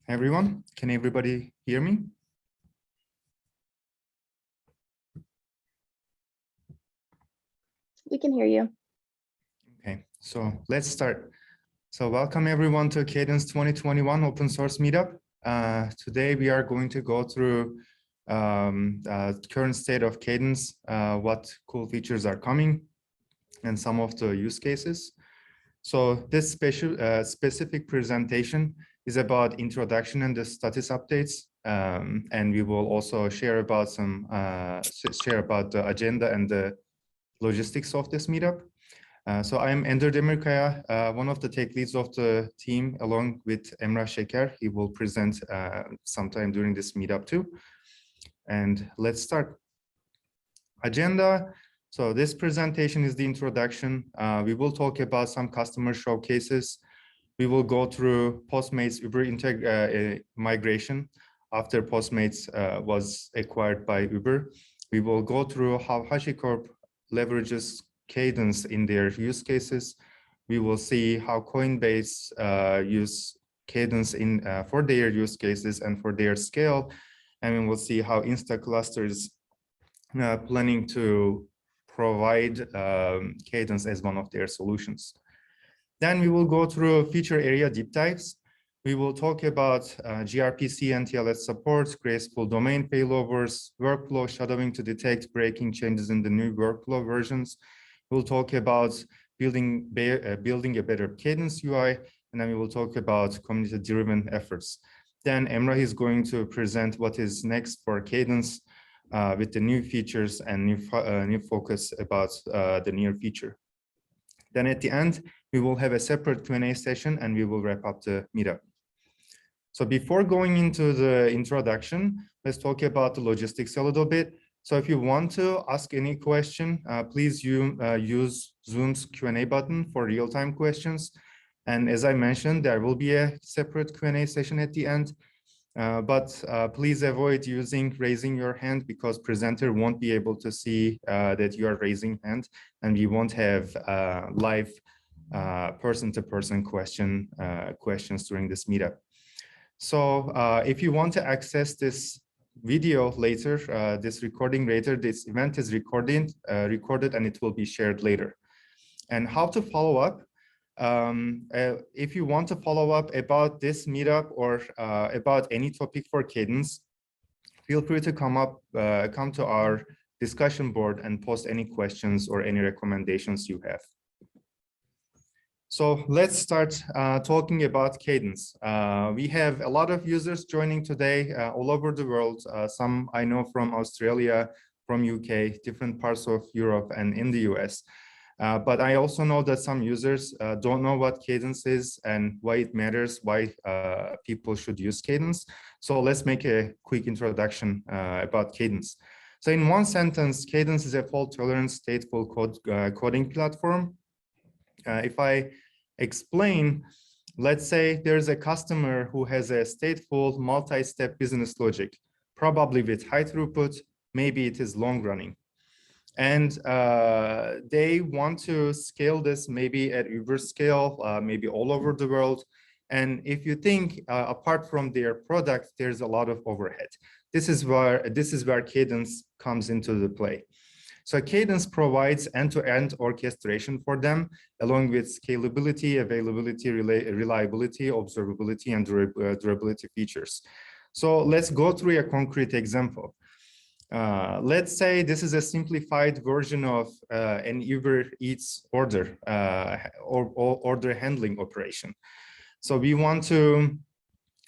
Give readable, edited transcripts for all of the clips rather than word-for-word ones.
Everyone, can everybody hear me? We can hear you. Okay, so let's start. So welcome everyone to Cadence 2021 Open Source Meetup. Today we are going to go through current state of Cadence, what cool features are coming, and some of the use cases. So this specific presentation is about introduction and the status updates, and we will also share about the agenda and the logistics of this meetup. So I'm Ender Demirkaya, one of the tech leads of the team, along with Emrah Şeker. He will present sometime during this meetup too. And let's start. Agenda. So this presentation is the introduction. We will talk about some customer showcases. We will go through Postmates Uber migration after Postmates was acquired by Uber. We will go through how HashiCorp leverages Cadence in their use cases. We will see how Coinbase use Cadence for their use cases and for their scale. And we will see how Instaclustr is planning to provide Cadence as one of their solutions. Then we will go through feature area deep dives. We will talk about gRPC and TLS support, graceful domain failovers, workflow shadowing to detect breaking changes in the new workflow versions. We'll talk about building a better Cadence UI, and then we will talk about community-driven efforts. Then Emrah is going to present what is next for Cadence with the new features and new focus about the near future. Then at the end, we will have a separate Q&A session and we will wrap up the meetup. So before going into the introduction, let's talk about the logistics a little bit. So if you want to ask any question, please use Zoom's Q&A button for real-time questions. And as I mentioned, there will be a separate Q&A session at the end. But please avoid raising your hand because presenter won't be able to see that you are raising hand, and we won't have live person-to-person questions during this meetup. So if you want to access this video later, this recording later, this event is recorded and it will be shared later. And how to follow up? If you want to follow up about this meetup or about any topic for Cadence, feel free to come to our discussion board and post any questions or any recommendations you have. So let's start talking about Cadence. We have a lot of users joining today all over the world. Some I know from Australia, from UK, different parts of Europe and in the US. But I also know that some users don't know what Cadence is and why it matters, why people should use Cadence. So let's make a quick introduction about Cadence. So in one sentence, Cadence is a fault-tolerant stateful coding platform. If I explain, let's say there's a customer who has a stateful multi-step business logic, probably with high throughput, maybe it is long running. And they want to scale this maybe at Uber scale, maybe all over the world. And if you think apart from their product, there's a lot of overhead. This is where Cadence comes into the play. So Cadence provides end-to-end orchestration for them, along with scalability, availability, reliability, observability, and durability features. So let's go through a concrete example. Let's say this is a simplified version of an Uber Eats order or order handling operation. So we want to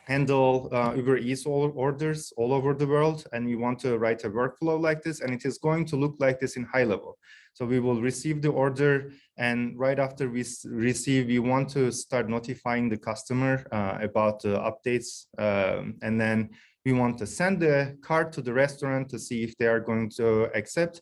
handle Uber Eats orders all over the world, and we want to write a workflow like this, and it is going to look like this in high level. So we will receive the order, and right after we receive, we want to start notifying the customer about the updates, and then we want to send the card to the restaurant to see if they are going to accept.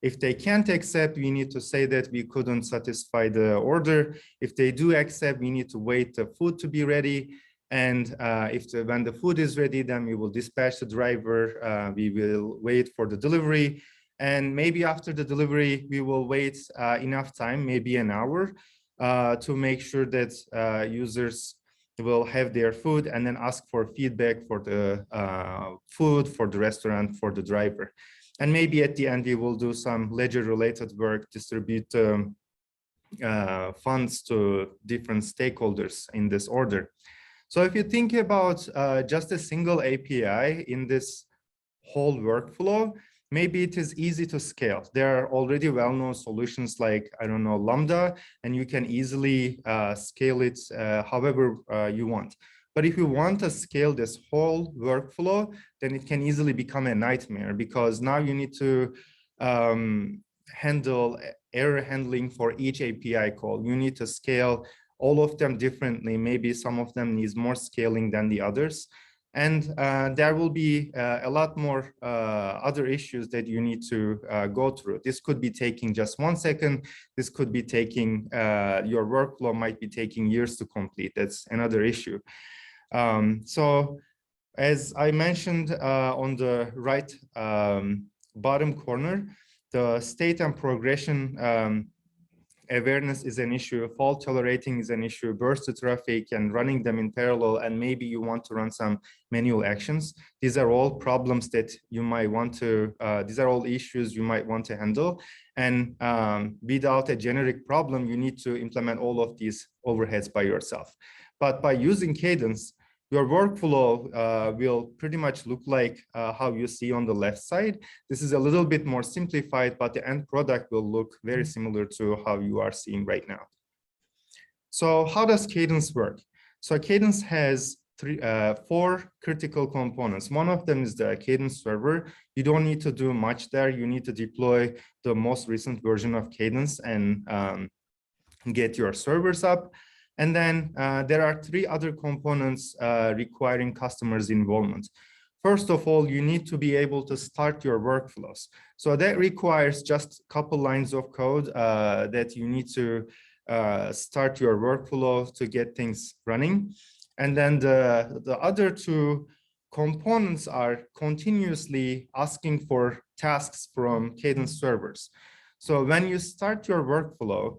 If they can't accept, we need to say that we couldn't satisfy the order. If they do accept, we need to wait the food to be ready. And when the food is ready, then we will dispatch the driver. We will wait for the delivery. And maybe after the delivery, we will wait enough time, maybe an hour, to make sure that users will have their food and then ask for feedback for the food, for the restaurant, for the driver. And maybe at the end, we will do some ledger related work, distribute funds to different stakeholders in this order. So if you think about just a single API in this whole workflow, maybe it is easy to scale. There are already well-known solutions like, I don't know, Lambda, and you can easily scale it however you want. But if you want to scale this whole workflow, then it can easily become a nightmare, because now you need to handle error handling for each API call. You need to scale all of them differently. Maybe some of them needs more scaling than the others. And there will be a lot more other issues that you need to go through. This could be taking just 1 second. This could be taking, your workflow might be taking years to complete. That's another issue. So as I mentioned on the right bottom corner, the state and progression awareness is an issue, fault tolerating is an issue, burst traffic and running them in parallel, and maybe you want to run some manual actions. These are all problems that you might want to, these are all issues you might want to handle. And without a generic problem, you need to implement all of these overheads by yourself. But by using Cadence, your workflow will pretty much look like how you see on the left side. This is a little bit more simplified, but the end product will look very similar to how you are seeing right now. So how does Cadence work? So Cadence has four critical components. One of them is the Cadence server. You don't need to do much there. You need to deploy the most recent version of Cadence and get your servers up. And then there are three other components requiring customers' involvement. First of all, you need to be able to start your workflows. So that requires just a couple lines of code that you need to start your workflow to get things running. And then the other two components are continuously asking for tasks from Cadence servers. So when you start your workflow,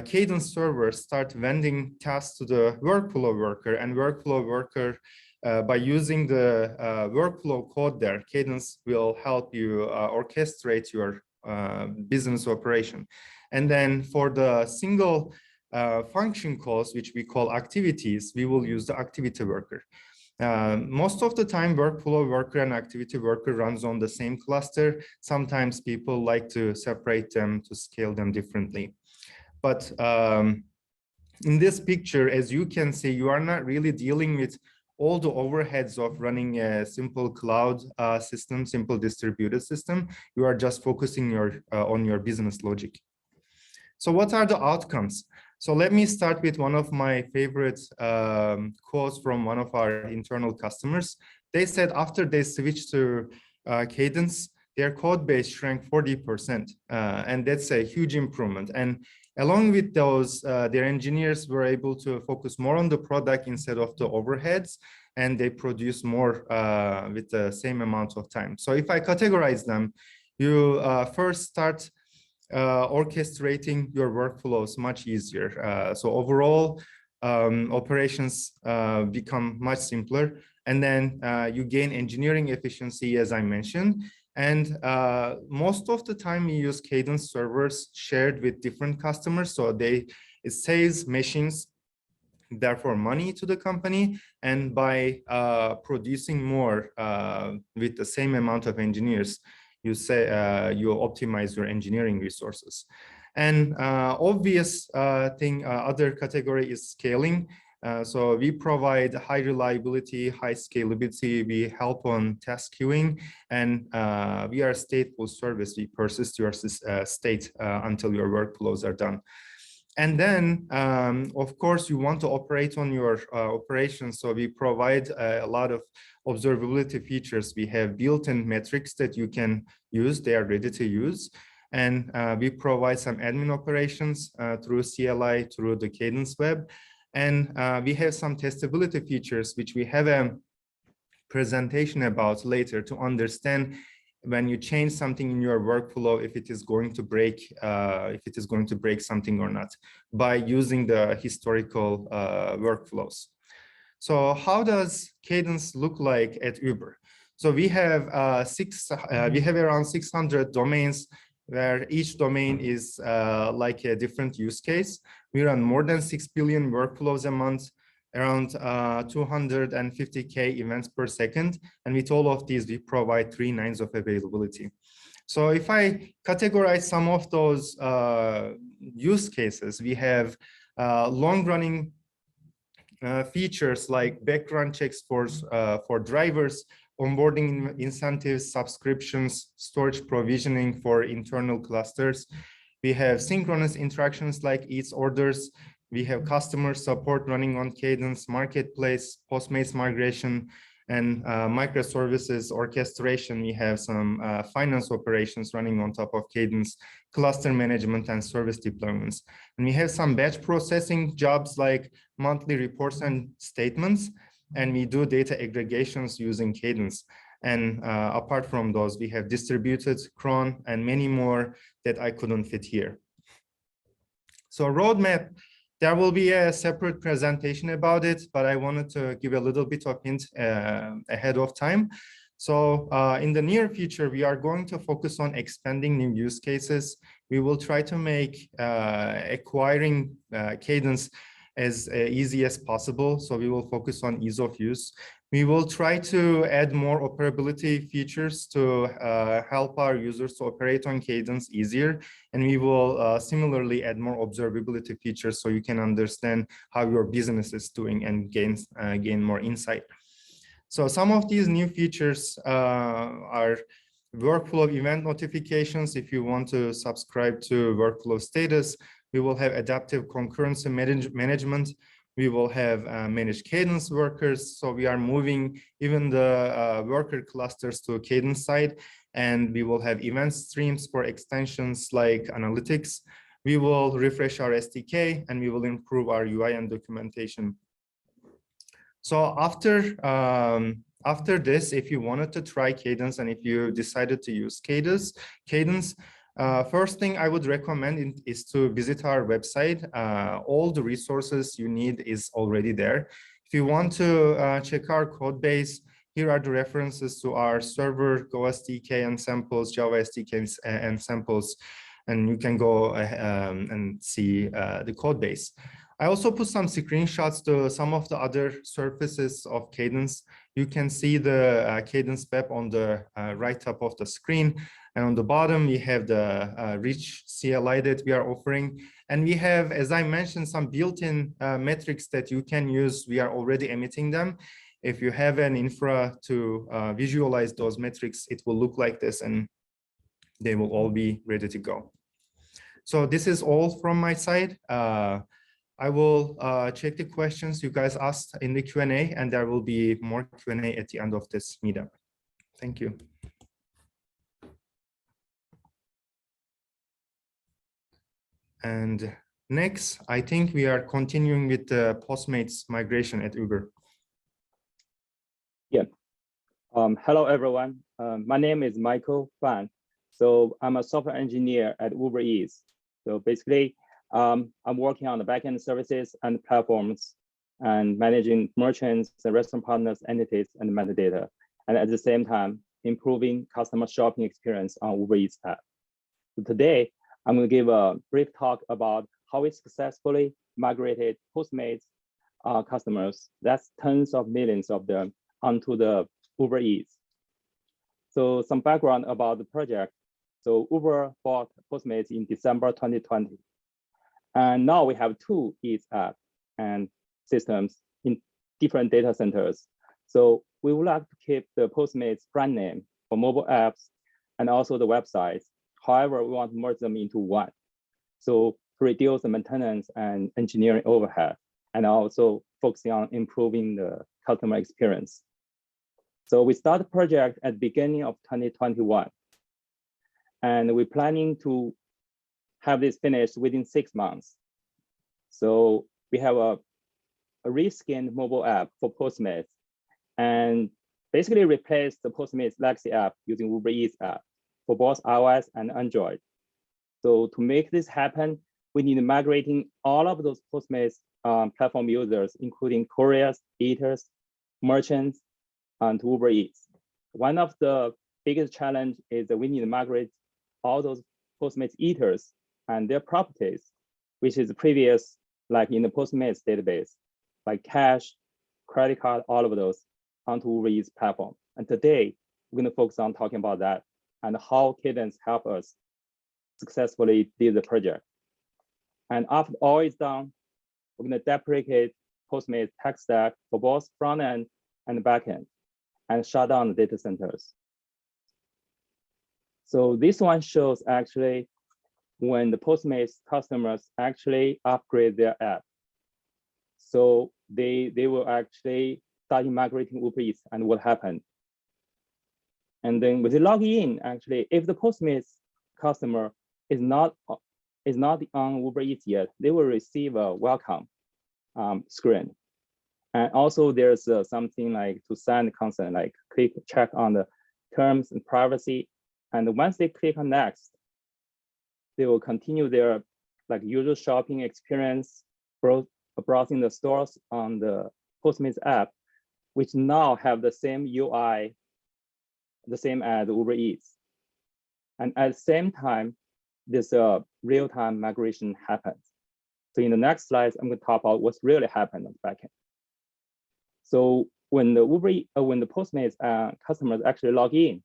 Cadence servers start vending tasks to the workflow worker, and workflow worker, by using the workflow code there, Cadence will help you orchestrate your business operation. And then for the single function calls, which we call activities, we will use the activity worker. Most of the time, workflow worker and activity worker runs on the same cluster. Sometimes people like to separate them to scale them differently. But in this picture, as you can see, you are not really dealing with all the overheads of running a simple cloud system, simple distributed system. You are just focusing on your business logic. So what are the outcomes? So let me start with one of my favorite quotes from one of our internal customers. They said after they switched to Cadence, their code base shrank 40%, and that's a huge improvement. And along with those, their engineers were able to focus more on the product instead of the overheads, and they produce more with the same amount of time. So if I categorize them, you first start orchestrating your workflows much easier. So overall, operations become much simpler, and then you gain engineering efficiency, as I mentioned. And most of the time we use Cadence servers shared with different customers. So it saves machines, therefore money to the company. And by producing more with the same amount of engineers, you optimize your engineering resources. And obvious other category is scaling. So we provide high reliability, high scalability. We help on task queuing, and we are a stateful service. We persist your state until your workflows are done. And then, of course, you want to operate on your operations. So we provide a lot of observability features. We have built-in metrics that you can use. They are ready to use. And we provide some admin operations through CLI, through the Cadence Web. And we have some testability features, which we have a presentation about later to understand when you change something in your workflow, if it is going to break, something or not, by using the historical workflows. So how does Cadence look like at Uber? So we have around 600 domains, where each domain is like a different use case. We run more than 6 billion workflows a month, around 250K events per second. And with all of these, we provide 3 nines of availability. So if I categorize some of those use cases, we have long-running features like background checks for drivers, onboarding incentives, subscriptions, storage provisioning for internal clusters. We have synchronous interactions like eats orders. We have customer support running on Cadence, marketplace, Postmates migration, and microservices orchestration. We have some finance operations running on top of Cadence, cluster management and service deployments. And we have some batch processing jobs like monthly reports and statements, and we do data aggregations using Cadence. And apart from those, we have distributed, cron, and many more that I couldn't fit here. So roadmap, there will be a separate presentation about it, but I wanted to give a little bit of hint ahead of time. So in the near future, we are going to focus on expanding new use cases. We will try to make acquiring Cadence as easy as possible. So we will focus on ease of use. We will try to add more operability features to help our users to operate on Cadence easier. And we will similarly add more observability features so you can understand how your business is doing and gain more insight. So some of these new features are workflow event notifications. If you want to subscribe to workflow status, we will have adaptive concurrency management. We will have managed Cadence workers. So we are moving even the worker clusters to a Cadence side, and we will have event streams for extensions like analytics. We will refresh our SDK, and we will improve our UI and documentation. So after this, if you wanted to try Cadence and if you decided to use Cadence, first thing I would recommend is to visit our website. All the resources you need is already there. If you want to check our code base, here are the references to our server, Go SDK and samples, Java SDK and samples, and you can go and see the code base. I also put some screenshots to some of the other surfaces of Cadence. You can see the Cadence web on the right top of the screen. And on the bottom, we have the rich CLI that we are offering. And we have, as I mentioned, some built-in metrics that you can use. We are already emitting them. If you have an infra to visualize those metrics, it will look like this, and they will all be ready to go. So this is all from my side. I will check the questions you guys asked in the Q&A, and there will be more Q&A at the end of this meetup. Thank you. And next, I think we are continuing with the Postmates migration at Uber. Yeah. Hello, everyone. My name is Michael Fan. So I'm a software engineer at Uber Eats. So basically, I'm working on the backend services and platforms and managing merchants and restaurant partners, entities, and metadata. And at the same time, improving customer shopping experience on Uber Eats app. So today, I'm going to give a brief talk about how we successfully migrated Postmates customers, that's tens of millions of them, onto the Uber Eats. So some background about the project. So Uber bought Postmates in December 2020. And now we have 2 Eats apps and systems in different data centers. So we would like to keep the Postmates brand name for mobile apps and also the websites. However, we want to merge them into one. So to reduce the maintenance and engineering overhead, and also focusing on improving the customer experience. So we started the project at the beginning of 2021. And we're planning to have this finished within 6 months. So we have a reskinned mobile app for Postmates and basically replace the Postmates legacy app using Uber Eats app for both iOS and Android. So to make this happen, we need migrating all of those Postmates platform users, including couriers, eaters, merchants, and Uber Eats. One of the biggest challenge is that we need to migrate all those Postmates eaters and their properties, which is previous, like in the Postmates database, like cash, credit card, all of those onto Uber Eats platform. And today, we're going to focus on talking about that and how Cadence help us successfully did the project. And after all is done, we're going to deprecate Postmates tech stack for both front end and back end and shut down the data centers. So this one shows actually when the Postmates customers actually upgrade their app. So they will actually start migrating Uber Eats and what happened. And then with the login, actually, if the Postmates customer is not on Uber Eats yet, they will receive a welcome screen. And also there's something like to sign the consent, like click check on the terms and privacy. And once they click on next, they will continue their like usual shopping experience, browsing the stores on the Postmates app, which now have the same UI, the same as Uber Eats. And at the same time, this real-time migration happens. So in the next slides, I'm going to talk about what's really happened on the backend. So when the Postmates customers actually log in,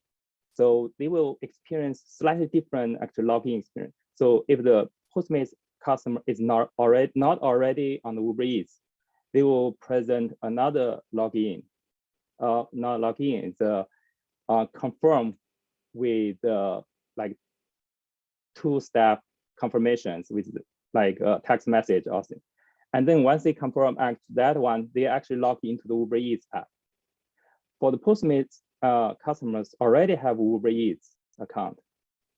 so they will experience slightly different actual login experience. So if the Postmates customer is not already on the Uber Eats, they will present another login. Not login, it's confirm with like two-step confirmations with like a text message also. And then once they confirm that one, they actually log into the Uber Eats app. For the Postmates customers already have Uber Eats account,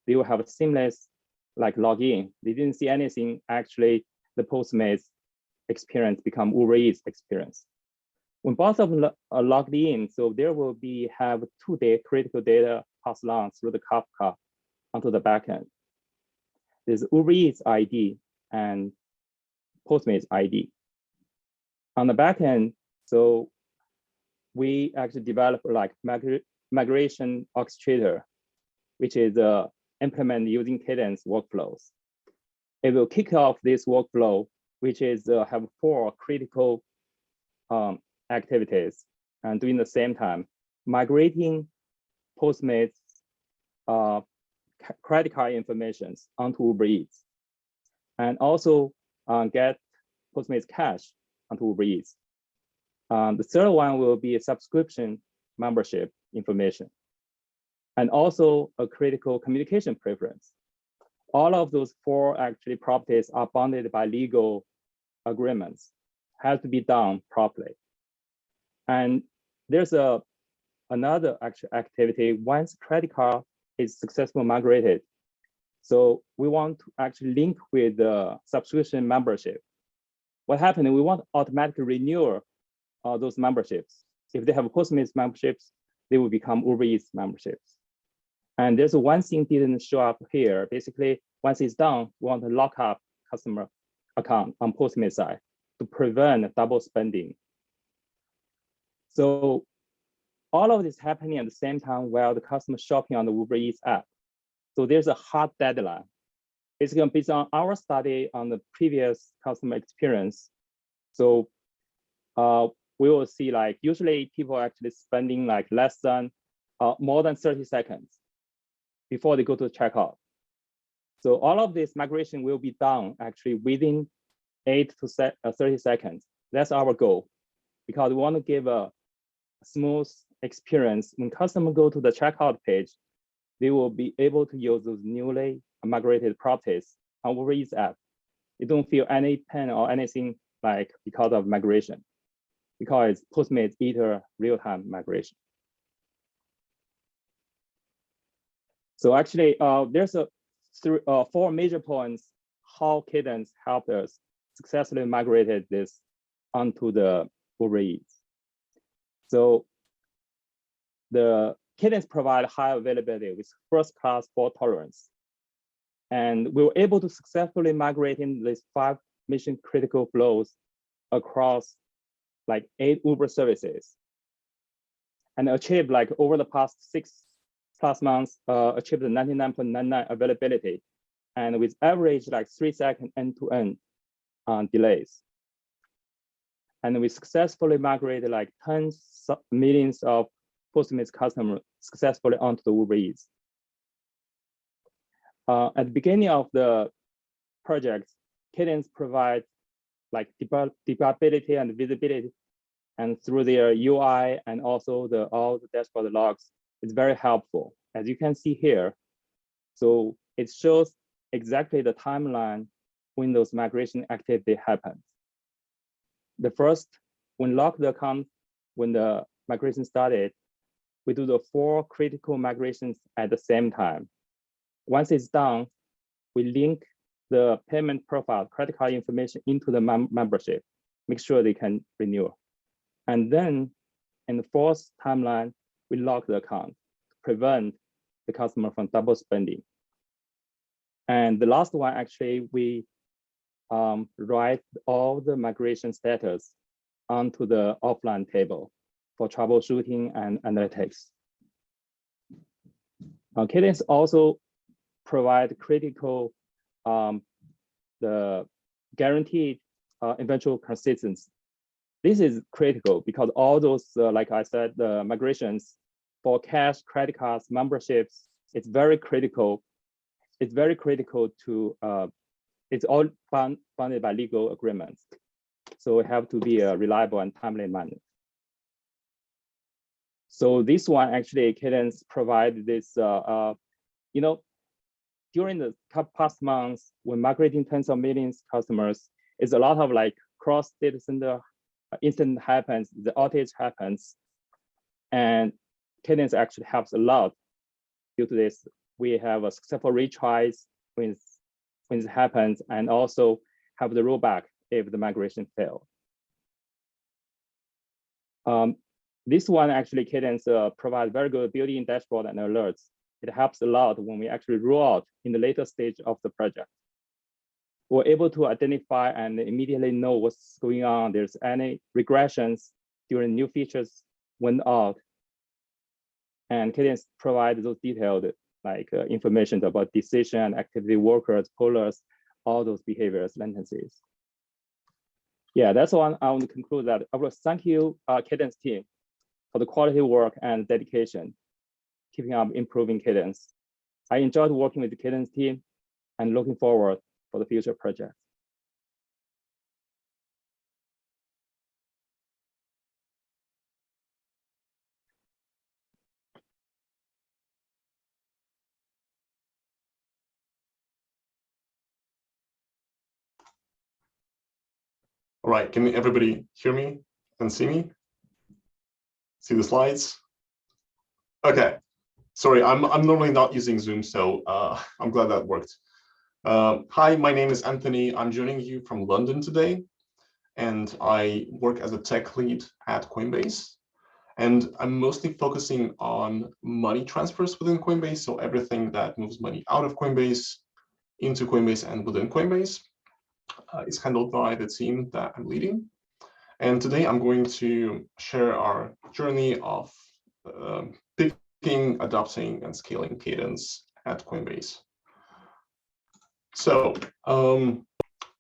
they will have a seamless like login. They didn't see anything. Actually, the Postmates experience become Uber Eats experience. When both of them are logged in, so there will have two critical data passed along through the Kafka onto the backend. There's Uber Eats ID and Postmates ID. On the backend, so we actually developed like migration orchestrator, which is implemented using Cadence workflows. It will kick off this workflow, which is have 4 critical activities, and doing the same time, migrating Postmates credit card information onto Uber Eats, and also get Postmates cash onto Uber Eats. The third one will be a subscription membership information, and also a critical communication preference. All of those 4 actually properties are bounded by legal agreements, has to be done properly. And there's another actual activity once credit card is successfully migrated. So we want to actually link with the subscription membership. What happened? We want to automatically renew those memberships. If they have Postmates memberships, they will become Uber Eats memberships. And there's one thing didn't show up here. Basically, once it's done, we want to lock up customer account on Postmates side to prevent double spending. So all of this happening at the same time while the customer shopping on the Uber Eats app. So there's a hard deadline. Basically, based on our study on the previous customer experience. So we will see like usually people are actually spending like more than 30 seconds before they go to checkout. So all of this migration will be done actually within 8 to 30 seconds. That's our goal, because we want to give a smooth experience. When customers go to the checkout page, they will be able to use those newly migrated properties on Uber Eats app. You don't feel any pain or anything like because of migration, because it's Postmates Eater real-time migration. So actually, there's 4 major points how Cadence helped us successfully migrated this onto the Uber Eats. So the Cadence provide high availability with first-class fault tolerance. And we were able to successfully migrating these 5 mission critical flows across like 8 Uber services, and achieved like over the past 6+ months, achieved 99.99 availability, and with average like 3-second end-to-end delays. And we successfully migrated like tens of millions of Postmates customers successfully onto the Uber Eats. At the beginning of the project, Cadence provides like debuggability and visibility, and through their UI and also all the dashboard logs, it's very helpful. As you can see here, so it shows exactly the timeline when those migration activity happens. The first, when lock the account, when the migration started, we do the 4 critical migrations at the same time. Once it's done, we link the payment profile, credit card information into the membership, make sure they can renew. And then in the 4th timeline, we lock the account to prevent the customer from double spending. And the last one, actually, we write all the migration status onto the offline table for troubleshooting and analytics. Cadence also provide critical, the guaranteed eventual consistency. This is critical because all those, like I said, the migrations for cash, credit cards, memberships, it's very critical. It's very critical to, it's all funded by legal agreements. So it have to be a reliable and timely manner. So this one actually, Cadence provide this, you know, during the past months, when migrating tens of millions customers, it's a lot of like cross data center incident happens, the outage happens, and Cadence actually helps a lot. Due to this, we have a successful retries when it happens, and also have the rollback if the migration failed. This one actually, Cadence provides very good built-in dashboard and alerts. It helps a lot when we actually roll out in the later stage of the project. We're able to identify and immediately know what's going on. There's any regressions during new features went out. And Cadence provides those detailed like information about decision, activity workers, pullers, all those behaviors, latencies. Yeah, that's one I want to conclude that. I will thank you, Cadence team, for the quality work and dedication, keeping up improving Cadence. I enjoyed working with the Cadence team and looking forward for the future project. All right, can everybody hear me and see me? See the slides? Okay, sorry, I'm normally not using Zoom, so I'm glad that worked. Hi, my name is Anthony. I'm joining you from London today, and I work as a tech lead at Coinbase. And I'm mostly focusing on money transfers within Coinbase, so everything that moves money out of Coinbase, into Coinbase, and within Coinbase. Is handled by the team that I'm leading. And today I'm going to share our journey of picking, adopting, and scaling Cadence at Coinbase. So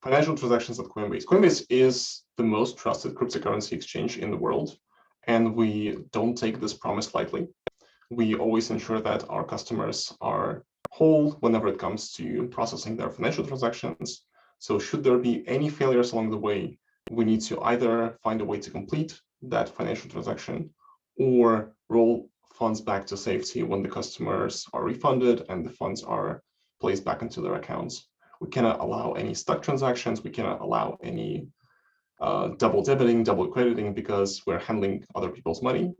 financial transactions at Coinbase. Coinbase is the most trusted cryptocurrency exchange in the world, and we don't take this promise lightly. We always ensure that our customers are whole whenever it comes to processing their financial transactions. So should there be any failures along the way, we need to either find a way to complete that financial transaction or roll funds back to safety when the customers are refunded and the funds are placed back into their accounts. We cannot allow any stuck transactions. We cannot allow any double debiting, double crediting, because we're handling other people's money.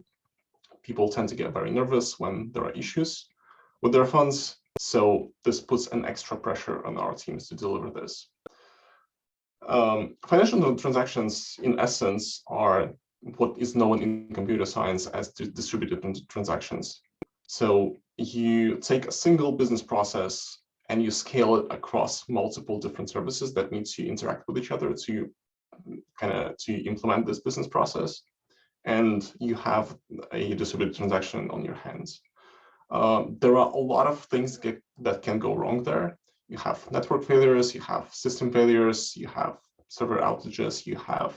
People tend to get very nervous when there are issues with their funds. So this puts an extra pressure on our teams to deliver this. Financial transactions, in essence, are what is known in computer science as distributed transactions. So you take a single business process and you scale it across multiple different services that need to interact with each other to implement this business process, and you have a distributed transaction on your hands. There are a lot of things that can go wrong there. You have network failures, you have system failures, you have server outages, you have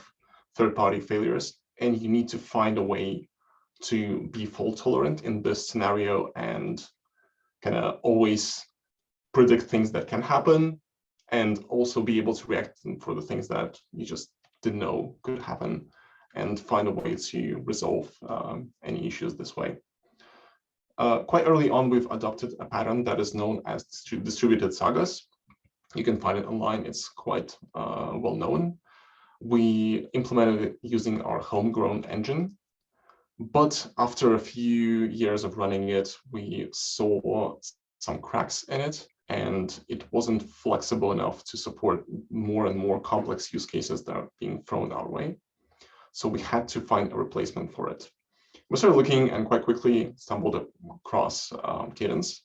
third-party failures, and you need to find a way to be fault tolerant in this scenario and kind of always predict things that can happen, and also be able to react for the things that you just didn't know could happen, and find a way to resolve any issues this way. Quite early on, we've adopted a pattern that is known as distributed sagas. You can find it online. It's quite well known. We implemented it using our homegrown engine, but after a few years of running it, we saw some cracks in it, and it wasn't flexible enough to support more and more complex use cases that are being thrown our way. So we had to find a replacement for it. We started looking and quite quickly stumbled across Cadence.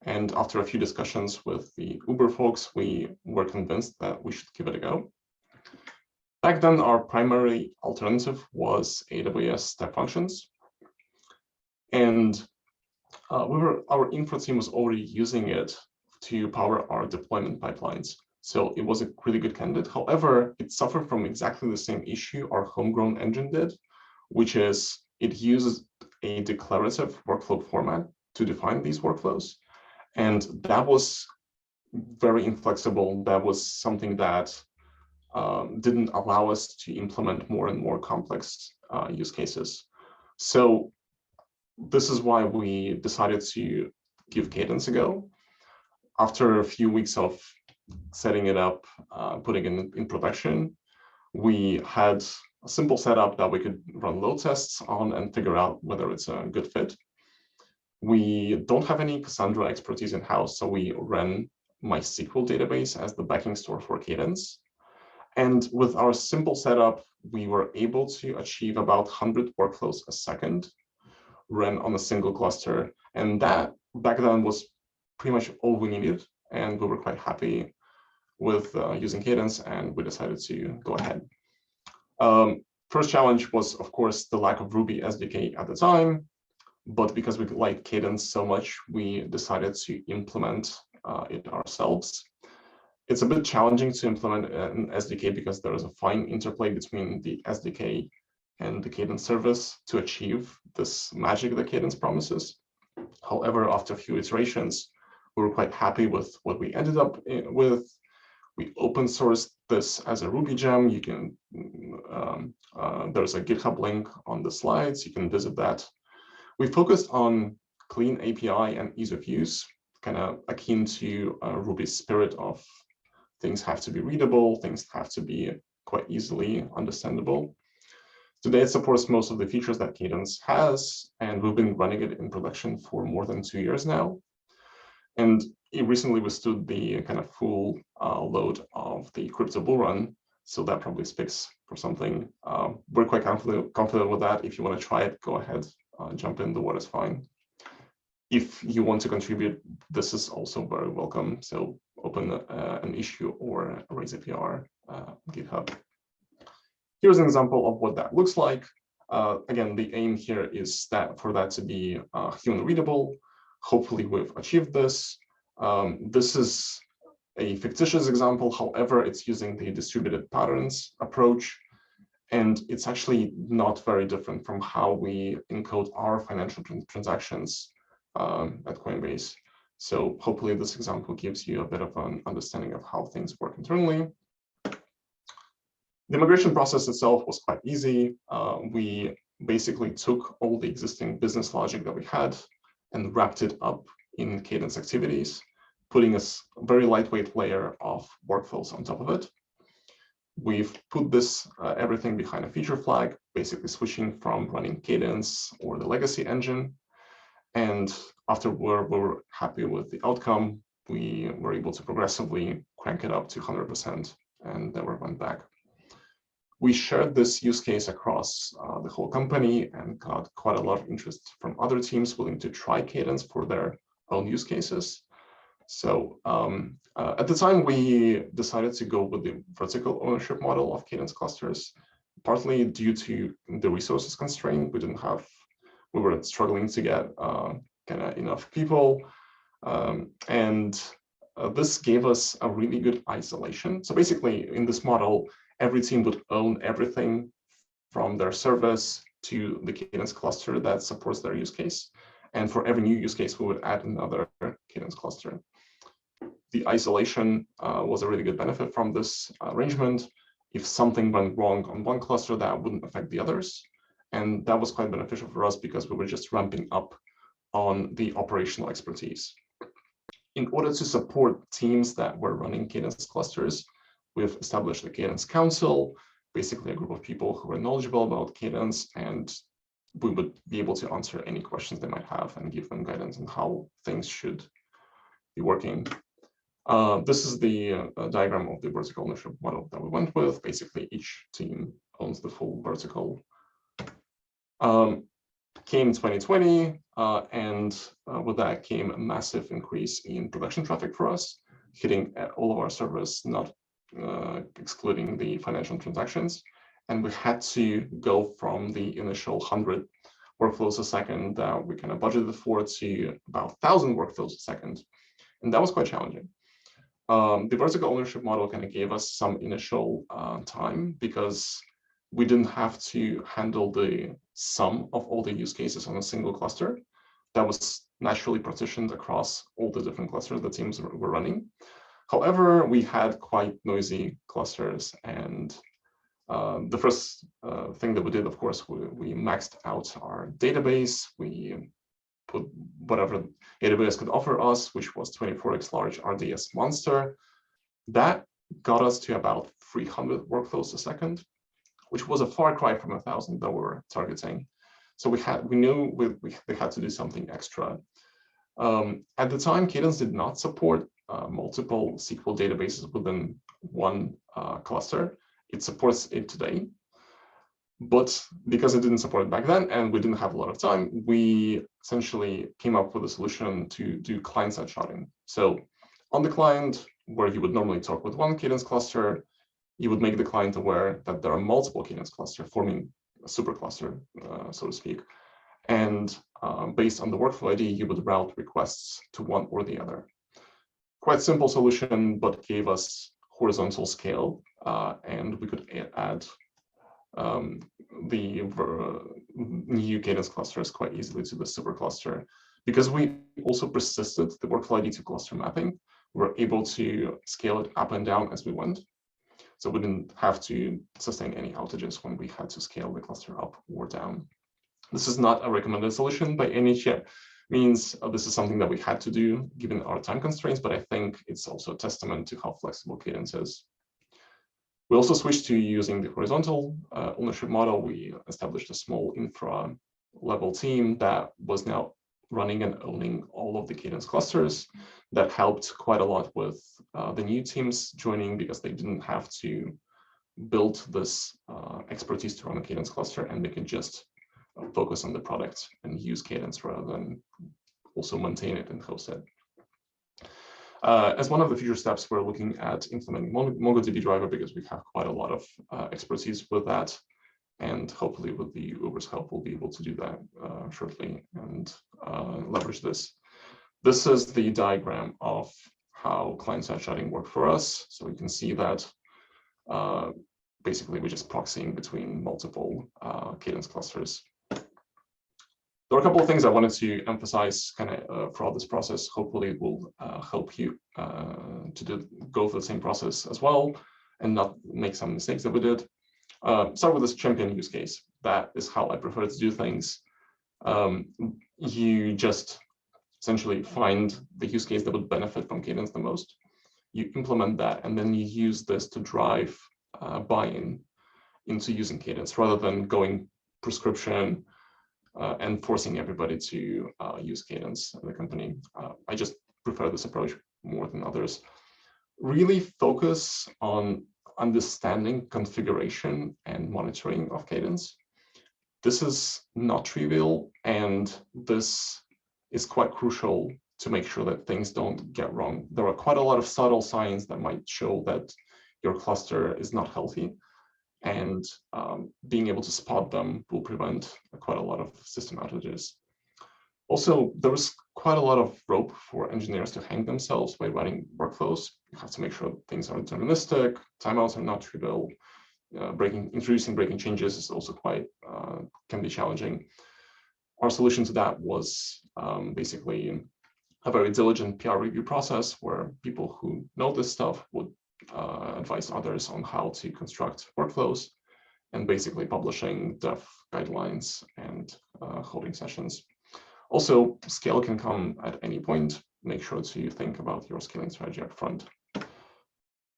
And after a few discussions with the Uber folks, we were convinced that we should give it a go. Back then, our primary alternative was AWS Step Functions. And our infra team was already using it to power our deployment pipelines. So it was a really good candidate. However, it suffered from exactly the same issue our homegrown engine did, which is it uses a declarative workflow format to define these workflows. And that was very inflexible. That was something that didn't allow us to implement more and more complex use cases. So this is why we decided to give Cadence a go. After a few weeks of setting it up, putting it in production, we had a simple setup that we could run load tests on and figure out whether it's a good fit. We don't have any Cassandra expertise in-house, so we ran MySQL database as the backing store for Cadence. And with our simple setup, we were able to achieve about 100 workflows a second run on a single cluster. And that back then was pretty much all we needed. And we were quite happy with using Cadence, and we decided to go ahead. First challenge was, of course, the lack of Ruby SDK at the time. But because we liked Cadence so much, we decided to implement it ourselves. It's a bit challenging to implement an SDK because there is a fine interplay between the SDK and the Cadence service to achieve this magic that Cadence promises. However, after a few iterations, we were quite happy with what we ended up with. We open sourced this as a Ruby gem. You can, there's a GitHub link on the slides. You can visit that. We focused on clean API and ease of use, kind of akin to Ruby's spirit of things have to be readable, things have to be quite easily understandable. Today, it supports most of the features that Cadence has, and we've been running it in production for more than 2 years now. And recently we stood the kind of full load of the crypto bull run, so that probably speaks for something. We're quite confident with that. If you want to try it, go ahead, jump in, the water's fine. If you want to contribute, this is also very welcome. So open an issue or raise a PR GitHub. Here's an example of what that looks like. Again, the aim here is for that to be human readable. Hopefully we've achieved this. This is a fictitious example. However, it's using the distributed patterns approach. And it's actually not very different from how we encode our financial transactions at Coinbase. So hopefully this example gives you a bit of an understanding of how things work internally. The migration process itself was quite easy. We basically took all the existing business logic that we had and wrapped it up in Cadence activities, putting a very lightweight layer of workflows on top of it. We've put this everything behind a feature flag, basically switching from running Cadence or the legacy engine. And after we were happy with the outcome, we were able to progressively crank it up to 100% and never went back. We shared this use case across the whole company and got quite a lot of interest from other teams willing to try Cadence for their own use cases. So at the time, we decided to go with the vertical ownership model of Cadence clusters, partly due to the resources constraint. We were struggling to get kind of enough people. This gave us a really good isolation. So basically, in this model, every team would own everything from their service to the Cadence cluster that supports their use case. And for every new use case, we would add another Cadence cluster. The isolation was a really good benefit from this arrangement. If something went wrong on one cluster, that wouldn't affect the others. And that was quite beneficial for us because we were just ramping up on the operational expertise. In order to support teams that were running Cadence clusters, we've established the Cadence Council, basically a group of people who are knowledgeable about Cadence, and we would be able to answer any questions they might have and give them guidance on how things should be working. This is the diagram of the vertical ownership model that we went with. Basically, each team owns the full vertical. Came 2020, and with that came a massive increase in production traffic for us, hitting all of our servers, not excluding the financial transactions. And we had to go from the initial 100 workflows a second that we kind of budgeted for to about 1,000 workflows a second. And that was quite challenging. The vertical ownership model kind of gave us some initial time because we didn't have to handle the sum of all the use cases on a single cluster. That was naturally partitioned across all the different clusters the teams were running. However, we had quite noisy clusters, and the first thing that we did, of course, we maxed out our database. We put whatever AWS could offer us, which was 24x large RDS monster. That got us to about 300 workflows a second, which was a far cry from 1,000 that we were targeting. So we knew we had to do something extra. At the time, Cadence did not support multiple SQL databases within one cluster. It supports it today. But because it didn't support it back then and we didn't have a lot of time, we essentially came up with a solution to do client-side sharding. So on the client, where you would normally talk with one Cadence cluster, you would make the client aware that there are multiple Cadence clusters forming a supercluster, so to speak. And based on the workflow ID, you would route requests to one or the other. Quite simple solution, but gave us horizontal scale, and we could add the new Cadence clusters quite easily to the supercluster. Because we also persisted the workflow ID to cluster mapping, we were able to scale it up and down as we went. So we didn't have to sustain any outages when we had to scale the cluster up or down. This is not a recommended solution by any means. This is something that we had to do given our time constraints, but I think it's also a testament to how flexible Cadence is. We also switched to using the horizontal ownership model. We established a small infra level team that was now running and owning all of the Cadence clusters. That helped quite a lot with the new teams joining because they didn't have to build this expertise to run a Cadence cluster, and they could just focus on the product and use Cadence rather than also maintain it and host it. As one of the future steps, we're looking at implementing MongoDB driver because we have quite a lot of expertise with that. And hopefully with the Uber's help, we'll be able to do that shortly and leverage this. This is the diagram of how client-side sharding worked for us. So you can see that basically we're just proxying between multiple Cadence clusters. There are a couple of things I wanted to emphasize kind of throughout this process. Hopefully it will help you to go through the same process as well and not make some mistakes that we did. Start with this champion use case. That is how I prefer to do things. You just essentially find the use case that would benefit from Cadence the most. You implement that, and then you use this to drive buy-in into using Cadence rather than going prescription and forcing everybody to use Cadence in the company. I just prefer this approach more than others. Really focus on understanding configuration and monitoring of Cadence. This is not trivial, and this is quite crucial to make sure that things don't get wrong. There are quite a lot of subtle signs that might show that your cluster is not healthy, and being able to spot them will prevent quite a lot of system outages. Also, there was quite a lot of rope for engineers to hang themselves by running workflows. You have to make sure things are deterministic, timeouts are not trivial. Introducing breaking changes is also quite, can be challenging. Our solution to that was basically a very diligent PR review process where people who know this stuff would advise others on how to construct workflows, and basically publishing dev guidelines and holding sessions. Also, scale can come at any point. Make sure to think about your scaling strategy up front.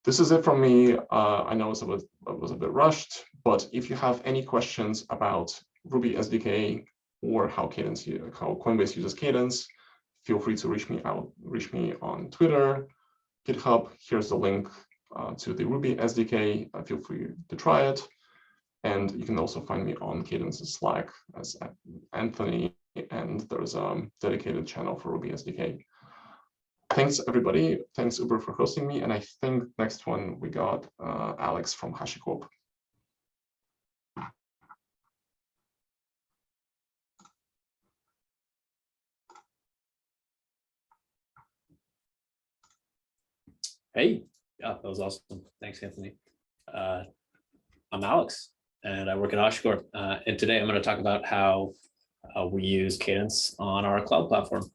This is it from me. I know it was a bit rushed, but if you have any questions about Ruby SDK or how Coinbase uses Cadence, feel free to reach me on Twitter, GitHub. Here's the link to the Ruby SDK. Feel free to try it. And you can also find me on Cadence's Slack as Anthony, and there's a dedicated channel for Ruby SDK. Thanks, everybody. Thanks, Uber, for hosting me. And I think next one, we got Alex from HashiCorp. Hey, yeah, that was awesome. Thanks, Anthony. I'm Alex, and I work at HashiCorp. And today I'm going to talk about how we use Cadence on our cloud platform.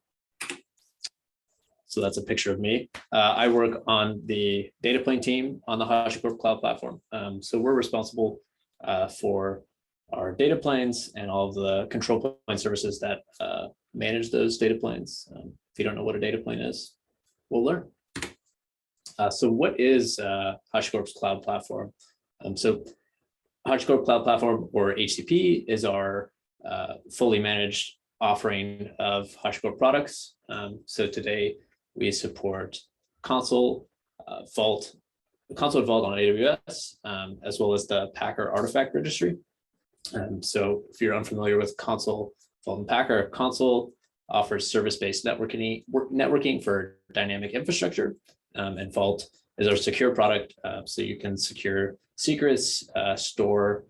So that's a picture of me. I work on the data plane team on the HashiCorp cloud platform. So we're responsible for our data planes and all of the control plane services that manage those data planes. If you don't know what a data plane is, we'll learn. So what is HashiCorp's cloud platform? So HashiCorp Cloud Platform, or HCP, is our fully managed offering of HashiCorp products. So today we support Console, Vault on AWS, as well as the Packer artifact registry. So if you're unfamiliar with Console, Vault, and Packer, Console offers service-based networking for dynamic infrastructure, and Vault is our secure product, so you can secure secrets, store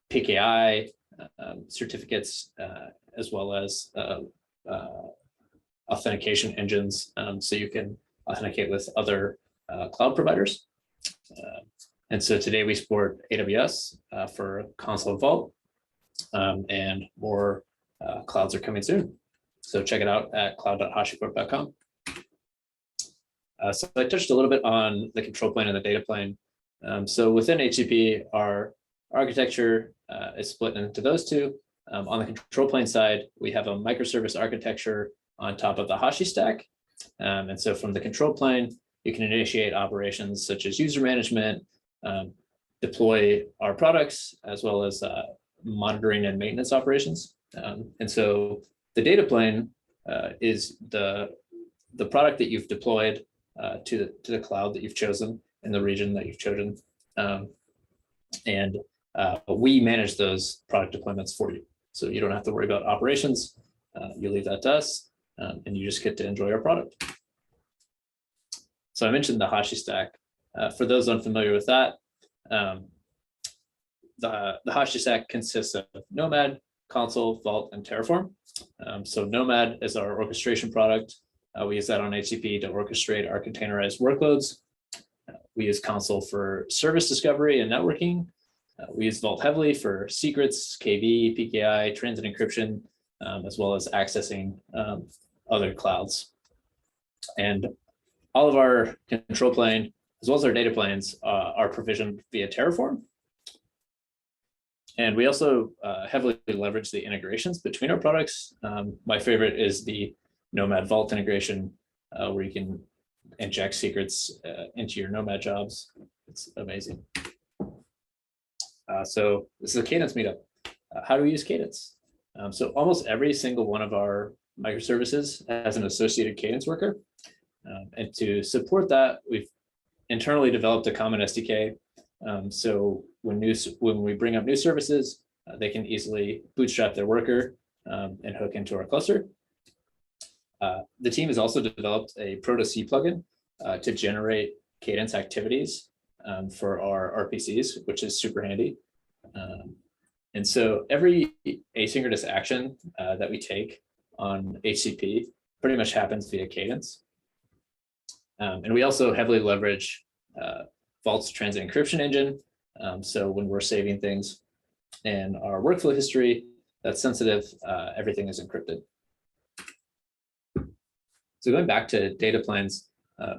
PKI certificates, as well as authentication engines, so you can authenticate with other cloud providers. And so today we support AWS for Console and Vault, and more clouds are coming soon. So check it out at cloud.hashicorp.com. So I touched a little bit on the control plane and the data plane. So within HCP, our architecture is split into those two. On the control plane side, we have a microservice architecture on top of the Hashi stack. And so from the control plane, you can initiate operations such as user management, deploy our products, as well as monitoring and maintenance operations. And so the data plane is the product that you've deployed to the cloud that you've chosen in the region that you've chosen. And we manage those product deployments for you. So you don't have to worry about operations. You leave that to us, and you just get to enjoy our product. So I mentioned the Hashi stack. For those unfamiliar with that, the Hashi stack consists of Nomad, Console, Vault, and Terraform. So Nomad is our orchestration product. We use that on HCP to orchestrate our containerized workloads. We use Console for service discovery and networking. We use Vault heavily for secrets, KV, PKI, transit encryption, as well as accessing other clouds. And all of our control plane, as well as our data planes, are provisioned via Terraform. And we also heavily leverage the integrations between our products. My favorite is the Nomad Vault integration, where you can inject secrets into your Nomad jobs. It's amazing. So this is a Cadence Meetup. How do we use Cadence? So almost every single one of our microservices has an associated Cadence worker. And to support that, we've internally developed a common SDK. So when we bring up new services, they can easily bootstrap their worker and hook into our cluster. The team has also developed a Proto-C plugin to generate Cadence activities for our RPCs, which is super handy. And so every asynchronous action that we take on HCP pretty much happens via Cadence. And we also heavily leverage Vault's transit encryption engine. So when we're saving things in our workflow history that's sensitive, everything is encrypted. So going back to data planes,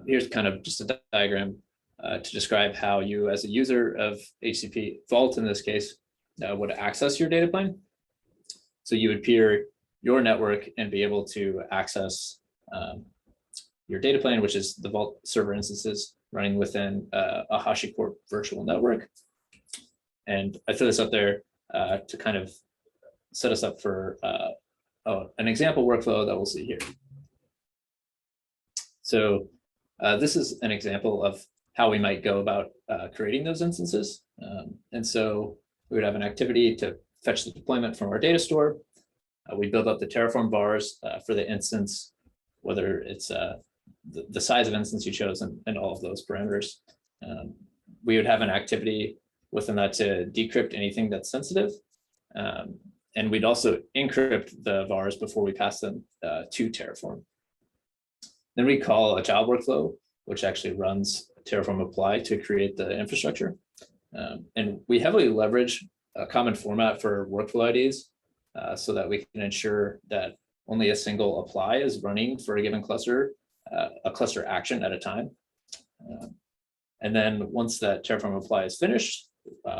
here's kind of just a diagram to describe how you, as a user of HCP Vault in this case, would access your data plane. So you would peer your network and be able to access your data plane, which is the Vault server instances running within a HashiCorp virtual network. And I threw this up there to kind of set us up for an example workflow that we'll see here. So this is an example of how we might go about creating those instances. And so we would have an activity to fetch the deployment from our data store. We build up the Terraform vars for the instance, whether it's the size of instance you chose and all of those parameters. We would have an activity within that to decrypt anything that's sensitive. And we'd also encrypt the vars before we pass them to Terraform. Then we call a job workflow, which actually runs Terraform apply to create the infrastructure. And we heavily leverage a common format for workflow IDs so that we can ensure that only a single apply is running for a given cluster, a cluster action at a time. And then once that Terraform apply is finished,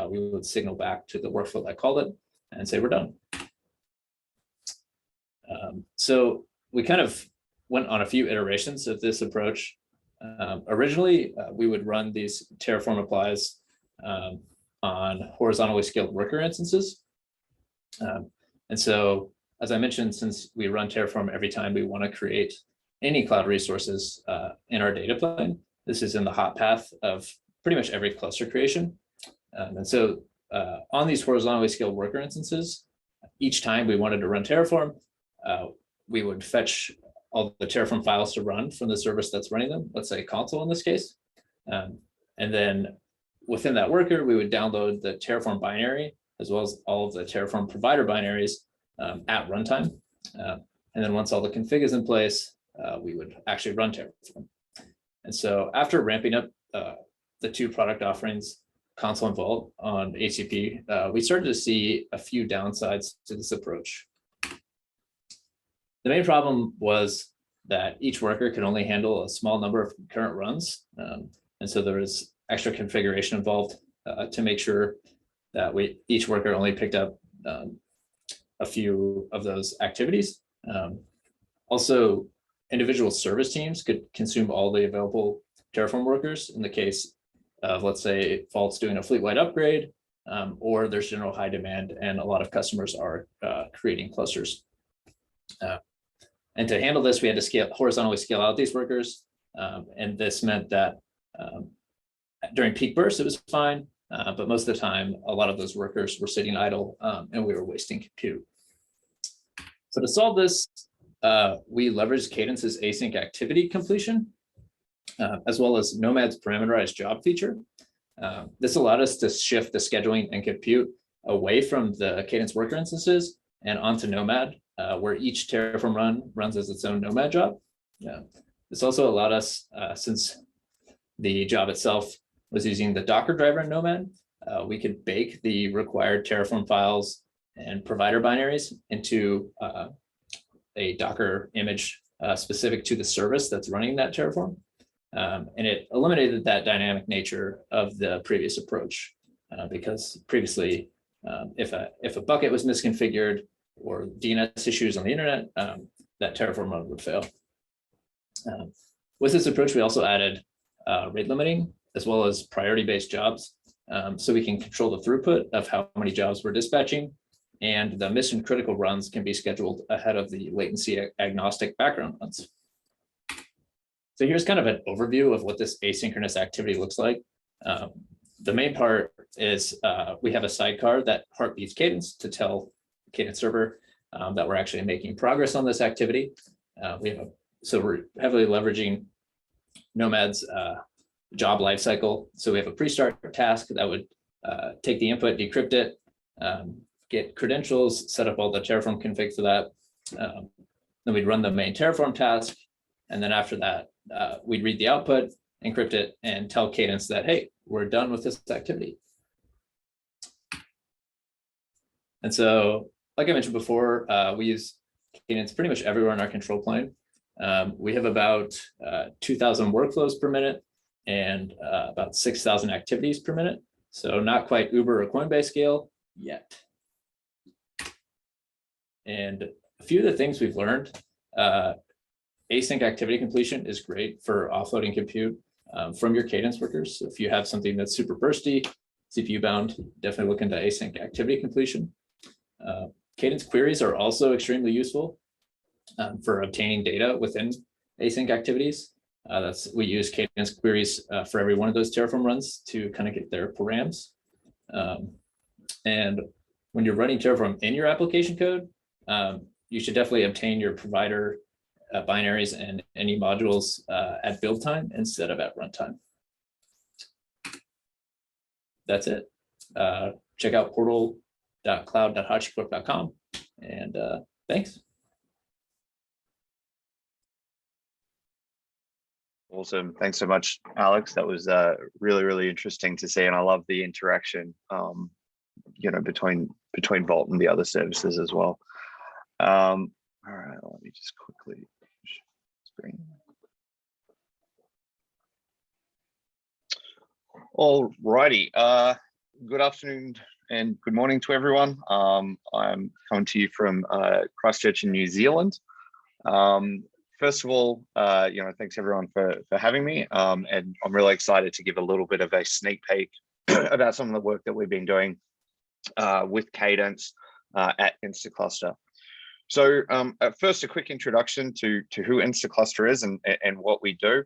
we would signal back to the workflow that called it and say we're done. So we kind of went on a few iterations of this approach. Originally, we would run these Terraform applies on horizontally scaled worker instances. And so, as I mentioned, since we run Terraform every time we want to create any cloud resources in our data plane, this is in the hot path of pretty much every cluster creation. And so on these horizontally scaled worker instances, each time we wanted to run Terraform, we would fetch all the Terraform files to run from the service that's running them, let's say console in this case. And then within that worker, we would download the Terraform binary, as well as all of the Terraform provider binaries at runtime. And then once all the config is in place, we would actually run Terraform. And so after ramping up the two product offerings, console and Vault on HCP, we started to see a few downsides to this approach. The main problem was that each worker could only handle a small number of concurrent runs. And so there was extra configuration involved to make sure that each worker only picked up a few of those activities. Also, individual service teams could consume all the available Terraform workers in the case of, let's say, Vault's doing a fleet-wide upgrade, or there's general high demand and a lot of customers are creating clusters. And to handle this, we had to horizontally scale out these workers. And this meant that during peak bursts, it was fine. But most of the time, a lot of those workers were sitting idle and we were wasting compute. So to solve this, we leveraged Cadence's async activity completion, as well as Nomad's parameterized job feature. This allowed us to shift the scheduling and compute away from the Cadence worker instances and onto Nomad, where each Terraform run runs as its own Nomad job. This also allowed us, since the job itself was using the Docker driver in Nomad, we could bake the required Terraform files and provider binaries into a Docker image specific to the service that's running that Terraform. And it eliminated that dynamic nature of the previous approach, because previously, if a bucket was misconfigured or DNS issues on the internet, that Terraform run would fail. With this approach, we also added rate limiting as well as priority-based jobs, so we can control the throughput of how many jobs we're dispatching, and the mission critical runs can be scheduled ahead of the latency agnostic background runs. So here's kind of an overview of what this asynchronous activity looks like. The main part is we have a sidecar that heartbeats Cadence to tell Cadence server that we're actually making progress on this activity. So we're heavily leveraging Nomad's job lifecycle. So we have a pre-start task that would take the input, decrypt it, get credentials, set up all the Terraform config for that. Then we'd run the main Terraform task. And then after that, we'd read the output, encrypt it, and tell Cadence that, hey, we're done with this activity. And so, like I mentioned before, we use Cadence pretty much everywhere in our control plane. We have about 2,000 workflows per minute and about 6,000 activities per minute. So not quite Uber or Coinbase scale yet. And a few of the things we've learned, async activity completion is great for offloading compute from your Cadence workers. So if you have something that's super bursty, CPU bound, definitely look into async activity completion. Cadence queries are also extremely useful for obtaining data within async activities. We use Cadence queries for every one of those Terraform runs to kind of get their params. And when you're running Terraform in your application code, you should definitely obtain your provider binaries and any modules at build time instead of at runtime. That's it. Check out portal.cloud.hashicorp.com, and thanks. Awesome. Thanks so much, Alex. That was really, really interesting to see. And I love the interaction, between Vault and the other services as well. All right, let me just quickly screen. All righty. Good afternoon and good morning to everyone. I'm coming to you from Christchurch in New Zealand. First of all, thanks everyone for having me. And I'm really excited to give a little bit of a sneak peek about some of the work that we've been doing with Cadence at Instaclustr. So first, a quick introduction to who Instaclustr is and what we do.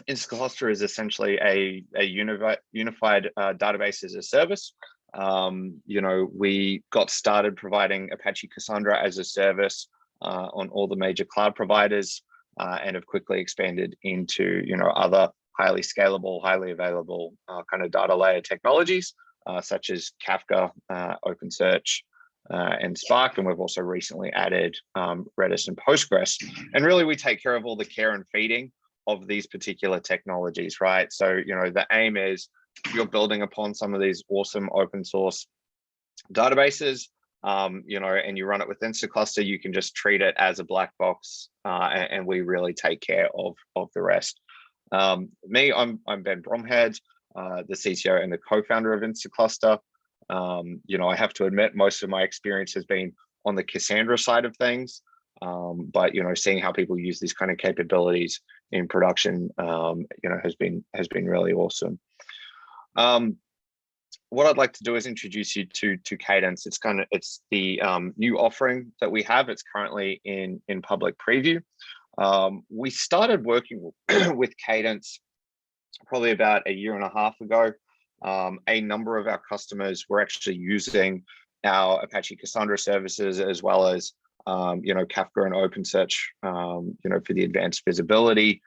Instaclustr is essentially a unified database as a service. We got started providing Apache Cassandra as a service on all the major cloud providers, and have quickly expanded into other highly scalable, highly available kind of data layer technologies, such as Kafka, OpenSearch, and Spark. And we've also recently added Redis and Postgres. And really, we take care of all the care and feeding of these particular technologies, right? So, the aim is you're building upon some of these awesome open source databases, and you run it with Instaclustr, you can just treat it as a black box, and we really take care of the rest. I'm Ben Bromhead, the CTO and the co-founder of Instaclustr. I have to admit, most of my experience has been on the Cassandra side of things, but seeing how people use these kind of capabilities in production, has been really awesome. What I'd like to do is introduce you to Cadence. It's the new offering that we have. It's currently in public preview. We started working with Cadence probably about a year and a half ago. A number of our customers were actually using our Apache Cassandra services, as well as Kafka and OpenSearch, for the advanced visibility.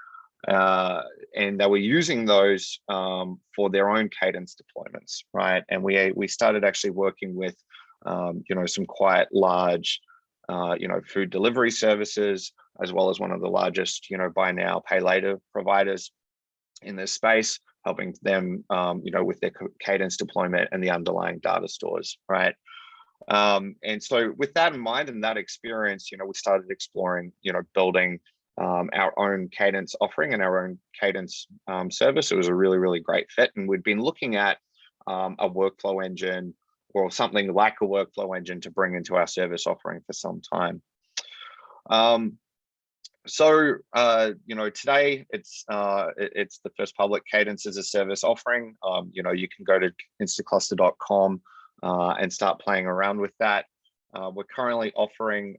And they were using those for their own Cadence deployments, right? And we started actually working with, some quite large, food delivery services, as well as one of the largest, buy now, pay later providers in this space, helping them, with their Cadence deployment and the underlying data stores, right? And so with that in mind and that experience, we started exploring, building our own Cadence offering and our own Cadence service. It was a really, really great fit. And we'd been looking at a workflow engine or something like a workflow engine to bring into our service offering for some time. Today it's the first public Cadence as a service offering. You can go to instaclustr.com and start playing around with that. We're currently offering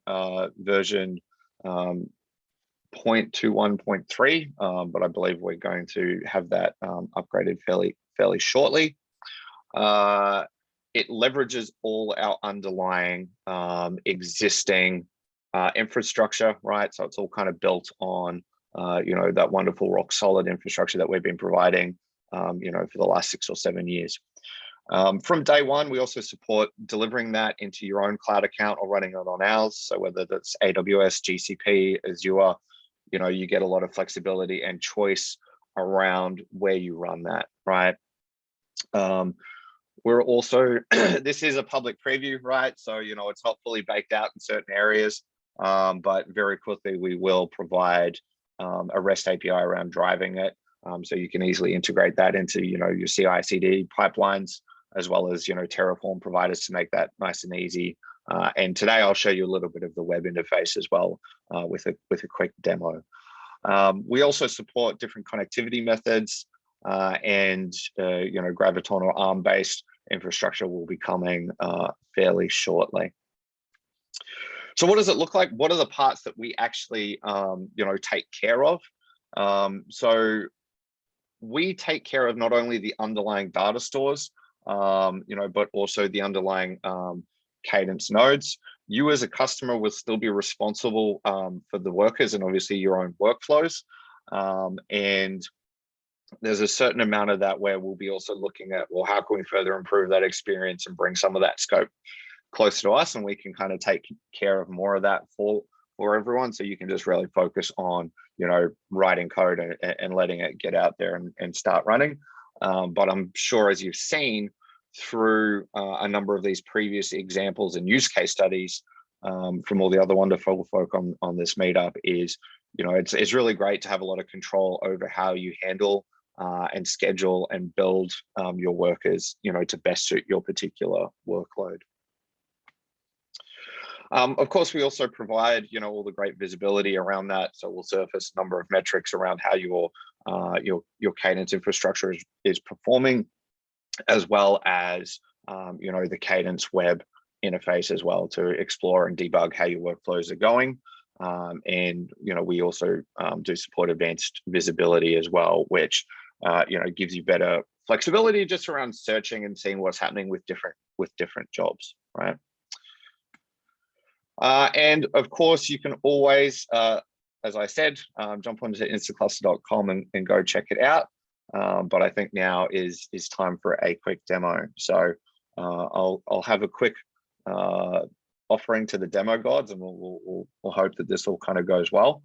version 0.21.3, but I believe we're going to have that upgraded fairly shortly. It leverages all our underlying existing infrastructure, right? So it's all kind of built on, that wonderful rock solid infrastructure that we've been providing, for the last 6 or 7 years. From day one, we also support delivering that into your own cloud account or running it on ours. So whether that's AWS, GCP, Azure, you get a lot of flexibility and choice around where you run that, right? We're also, this is a public preview, right? So, it's not fully baked out in certain areas, but very quickly we will provide a REST API around driving it. So you can easily integrate that into, your CI/CD pipelines, as well as, Terraform providers to make that nice and easy. And today I'll show you a little bit of the web interface as well with a quick demo. We also support different connectivity methods and, Graviton or ARM-based infrastructure will be coming fairly shortly. So what does it look like? What are the parts that we actually, take care of? So we take care of not only the underlying data stores, but also the underlying Cadence nodes. You as a customer will still be responsible for the workers and obviously your own workflows. And there's a certain amount of that where we'll be also looking at, well, how can we further improve that experience and bring some of that scope close to us, and we can kind of take care of more of that for everyone. So you can just really focus on, writing code and letting it get out there and start running. But I'm sure, as you've seen through a number of these previous examples and use case studies from all the other wonderful folk on this meetup, is, it's really great to have a lot of control over how you handle and schedule and build your workers, to best suit your particular workload. Of course, we also provide, all the great visibility around that. So we'll surface a number of metrics around how your Cadence infrastructure is performing, as well as, the Cadence web interface as well, to explore and debug how your workflows are going. And, we also do support advanced visibility as well, which, gives you better flexibility just around searching and seeing what's happening with different jobs, right? And of course, you can always, as I said, jump onto instaclustr.com and go check it out. But I think now is time for a quick demo. So I'll have a quick offering to the demo gods, and we'll hope that this all kind of goes well.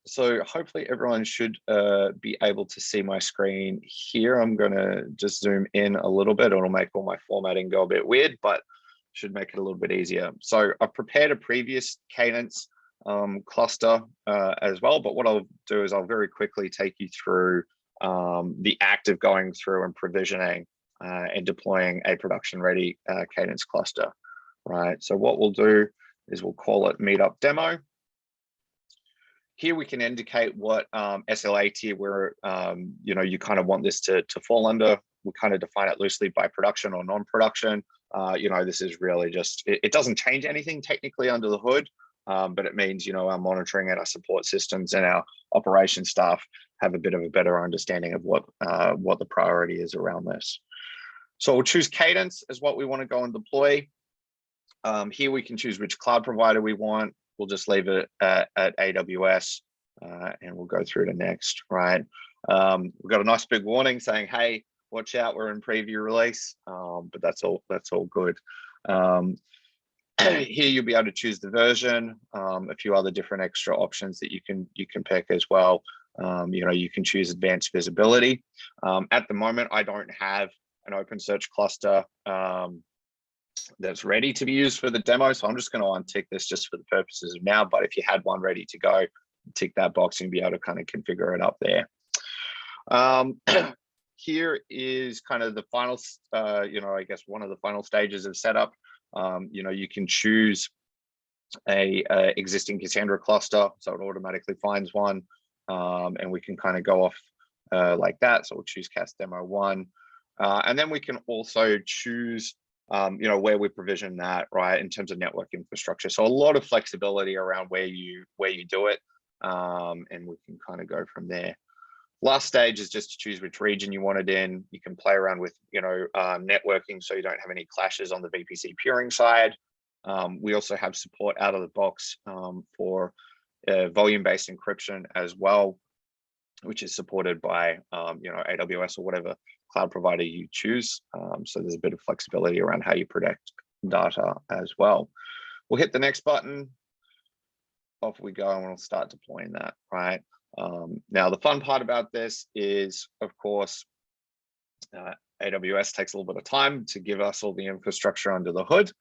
So hopefully everyone should be able to see my screen here. I'm going to just zoom in a little bit. It'll make all my formatting go a bit weird, but should make it a little bit easier. So I've prepared a previous Cadence cluster as well, but what I'll do is I'll very quickly take you through the act of going through and provisioning and deploying a production-ready Cadence cluster, right? So what we'll do is we'll call it Meetup Demo. Here we can indicate what SLA tier where you kind of want this to fall under. We kind of define it loosely by production or non-production. This is really just, it doesn't change anything technically under the hood, but it means, our monitoring and our support systems and our operation staff have a bit of a better understanding of what the priority is around this. So we'll choose Cadence as what we want to go and deploy. Here we can choose which cloud provider we want. We'll just leave it at AWS and we'll go through to next, right? We've got a nice big warning saying, hey, watch out, we're in preview release, but that's all good. Here you'll be able to choose the version, a few other different extra options that you can pick as well. You can choose advanced visibility. At the moment, I don't have an OpenSearch cluster that's ready to be used for the demo, so I'm just going to untick this just for the purposes of now. But if you had one ready to go, tick that box and be able to kind of configure it up there. Here is kind of the final, I guess one of the final stages of setup. You can choose a existing Cassandra cluster, so it automatically finds one, and we can kind of go off like that. So we'll choose Cas Demo 1, and then we can also choose, where we provision that, right, in terms of network infrastructure. So a lot of flexibility around where you do it, and we can kind of go from there. Last stage is just to choose which region you want it in. You can play around with, networking so you don't have any clashes on the VPC peering side. We also have support out of the box for volume-based encryption as well, which is supported by AWS or whatever cloud provider you choose. So there's a bit of flexibility around how you protect data as well. We'll hit the next button. Off we go, and we'll start deploying that, right? Now, the fun part about this is, of course, AWS takes a little bit of time to give us all the infrastructure under the hood.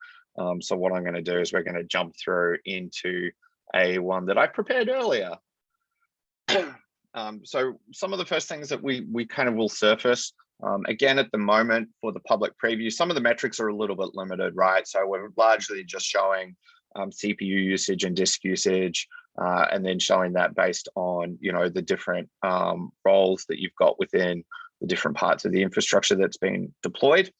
So what I'm going to do is we're going to jump through into one that I prepared earlier. So some of the first things that we kind of will surface, again, at the moment for the public preview, some of the metrics are a little bit limited, right? So we're largely just showing CPU usage and disk usage, and then showing that based on, the different roles that you've got within the different parts of the infrastructure that's been deployed.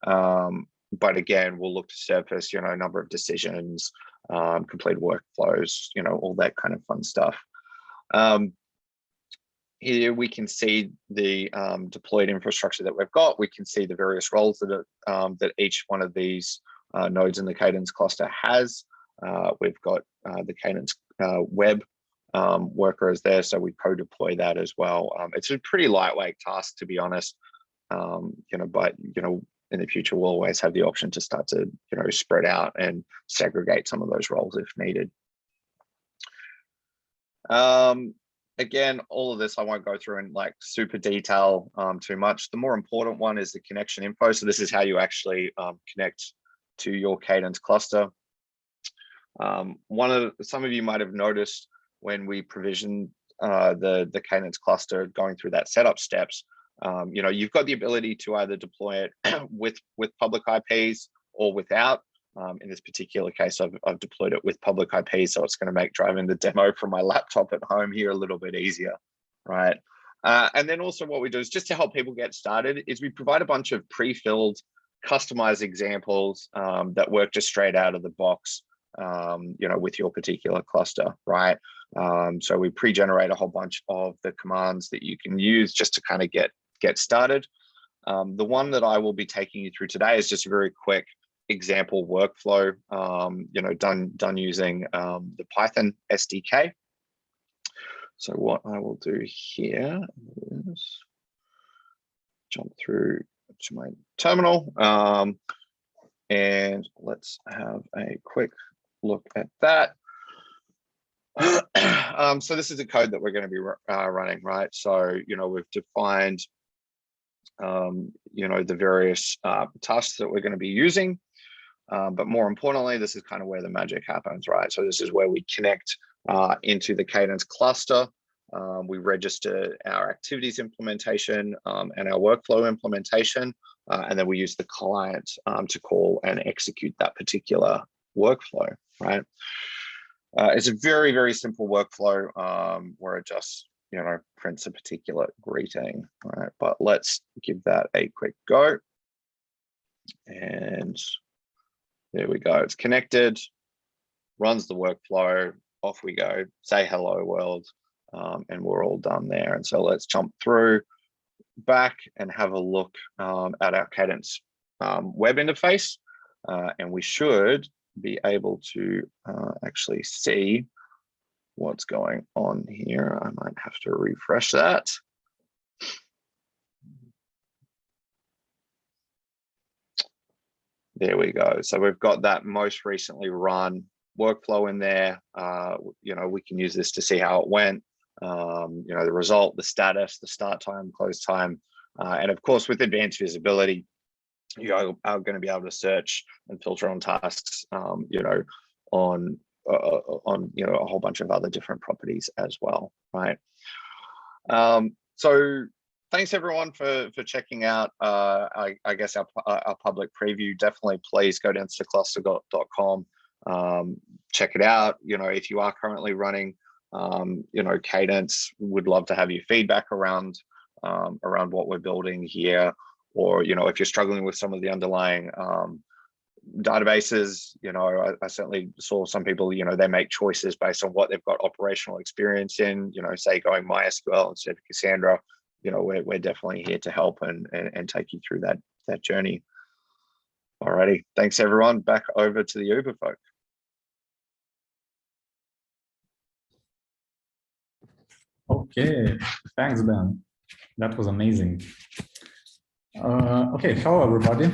But again, we'll look to surface, a number of decisions, complete workflows, all that kind of fun stuff. Here we can see the deployed infrastructure that we've got. We can see the various roles that each one of these nodes in the Cadence cluster has. We've got the Cadence web worker is there, so we co-deploy that as well. It's a pretty lightweight task, to be honest. But in the future, we'll always have the option to start to spread out and segregate some of those roles if needed. Again, all of this I won't go through in like super detail too much. The more important one is the connection info. So this is how you actually connect to your Cadence cluster. Some of you might have noticed when we provisioned the Cadence cluster, going through that setup steps, you've got the ability to either deploy it with public IPs or without. In this particular case, I've deployed it with public IP, so it's going to make driving the demo from my laptop at home here a little bit easier, right? And then also what we do is just to help people get started is we provide a bunch of pre-filled, customized examples that work just straight out of the box, with your particular cluster, right? So we pre-generate a whole bunch of the commands that you can use just to kind of get started. The one that I will be taking you through today is just a very quick example workflow, done using the Python SDK. So what I will do here is jump through to my terminal, and let's have a quick look at that. So this is the code that we're going to be running, right? So, we've defined, the various tasks that we're going to be using. But more importantly, this is kind of where the magic happens, right? So this is where we connect into the Cadence cluster. We register our activities implementation and our workflow implementation, and then we use the client to call and execute that particular workflow, right? It's a very, very simple workflow where it just, prints a particular greeting, right? But let's give that a quick go. And there we go. It's connected, runs the workflow, off we go, say hello world, and we're all done there. And so let's jump through back and have a look at our Cadence web interface. And we should be able to actually see what's going on here. I might have to refresh that. There we go. So we've got that most recently run workflow in there. We can use this to see how it went, the result, the status, the start time, close time. And of course, with advanced visibility, you are going to be able to search and filter on tasks, on a whole bunch of other different properties as well, right? So thanks everyone for checking out, I guess our public preview. Definitely please go to Instaclustr.com, check it out. If you are currently running, Cadence, would love to have your feedback around what we're building here. Or, if you're struggling with some of the underlying databases, I certainly saw some people, they make choices based on what they've got operational experience in, say going MySQL instead of Cassandra. We're definitely here to help and take you through that journey. Alrighty, thanks everyone. Back over to the Uber folk. Okay, thanks, Ben. That was amazing. Okay, hello everybody.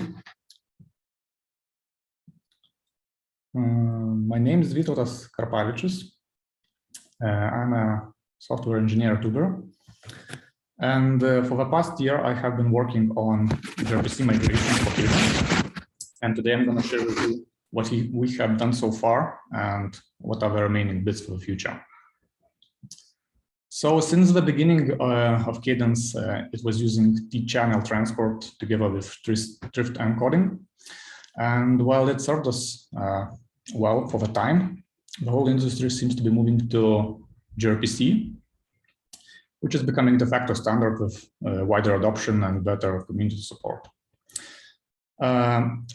My name is Vytautas Karpavičius. I'm a software engineer at Uber. And for the past year, I have been working on gRPC migration for Cadence. And today I'm going to share with you what we have done so far and what are the remaining bits for the future. So since the beginning of Cadence, it was using T-channel transport together with drift encoding. And while it served us well for the time, the whole industry seems to be moving to gRPC, which is becoming de facto standard with wider adoption and better community support.